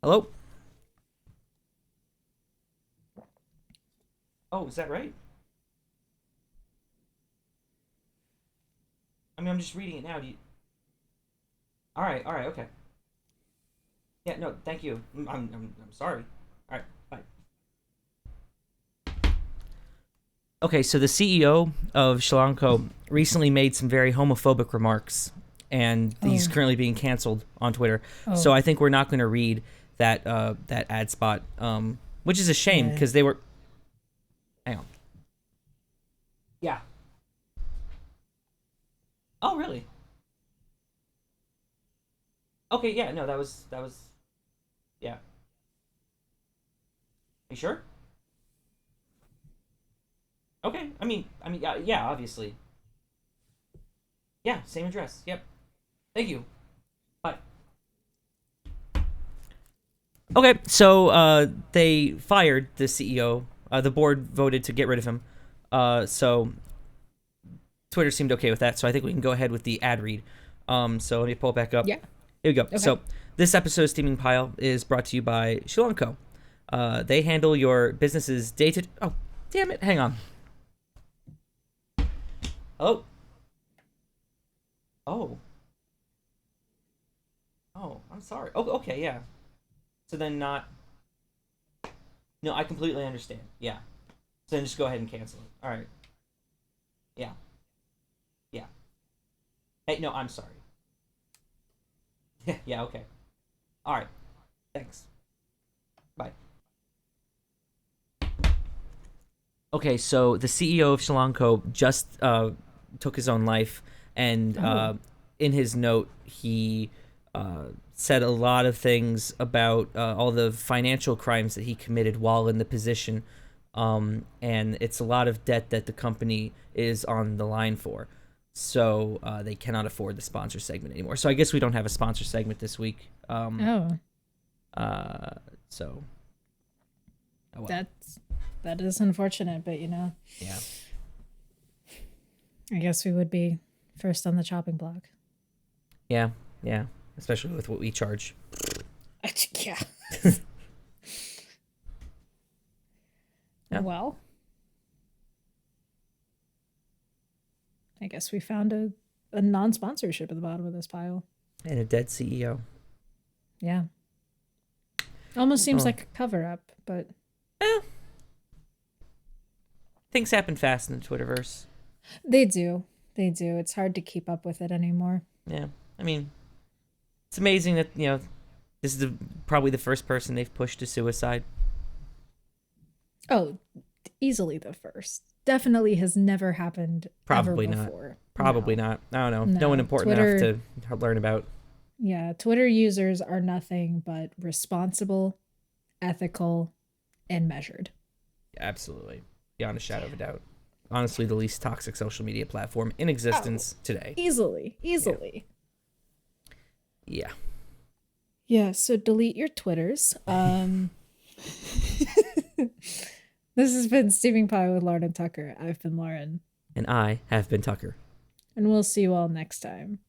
Hello? Oh, is that right? I mean, I'm just reading it now. Do you... All right, okay. Yeah, no, thank you. I'm sorry. All right, bye. Okay, so the CEO of Shilanko recently made some very homophobic remarks, and he's currently being canceled on Twitter. Oh. So I think we're not going to read that that ad spot, which is a shame because they were. Hang on. Yeah. Oh, really? Okay, yeah, no, that was, yeah. Are you sure? Okay, I mean, yeah, obviously. Yeah, same address. Yep. Thank you. Bye. Okay, so they fired the CEO. The board voted to get rid of him. So Twitter seemed okay with that. So I think we can go ahead with the ad read. So let me pull it back up. Yeah. Here we go. Okay. So this episode of Steaming Pile is brought to you by Shilanko. They handle your business's data. Oh, damn it! Hang on. Oh. Oh. Oh, I'm sorry. Oh, okay, yeah. So then not. No, I completely understand. Yeah. So then just go ahead and cancel it. All right. Yeah. Yeah. Hey, no, I'm sorry. Yeah. Okay. All right. Thanks. Bye. Okay, so the CEO of Shalanko just took his own life, and Oh, in his note, he said a lot of things about all the financial crimes that he committed while in the position, and it's a lot of debt that the company is on the line for. So they cannot afford the sponsor segment anymore. So I guess we don't have a sponsor segment this week. oh, Uh, so, oh well. that is unfortunate, but Yeah. I guess we would be first on the chopping block. Yeah. Yeah. Especially with what we charge. Yeah. Yeah. Well, I guess we found a non-sponsorship at the bottom of this pile. And a dead CEO. Yeah. Almost seems Oh. like a cover up, but Eh, things happen fast in the Twitterverse. they do. They do. It's hard to keep up with it anymore. Yeah. I mean, it's amazing that, this is probably the first person they've pushed to suicide. Oh, easily the first. Definitely has never happened Probably ever not. before. Probably No. not. I don't know. No No. one important Twitter, enough to learn about. yeah, Twitter users are nothing but responsible, ethical, and measured. Absolutely. Beyond a shadow of a doubt. Honestly, the least toxic social media platform in existence today. Easily. Yeah. Yeah, so delete your Twitters. This has been Steaming Pie with Lauren and Tucker. I've been Lauren. And I have been Tucker. And we'll see you all next time.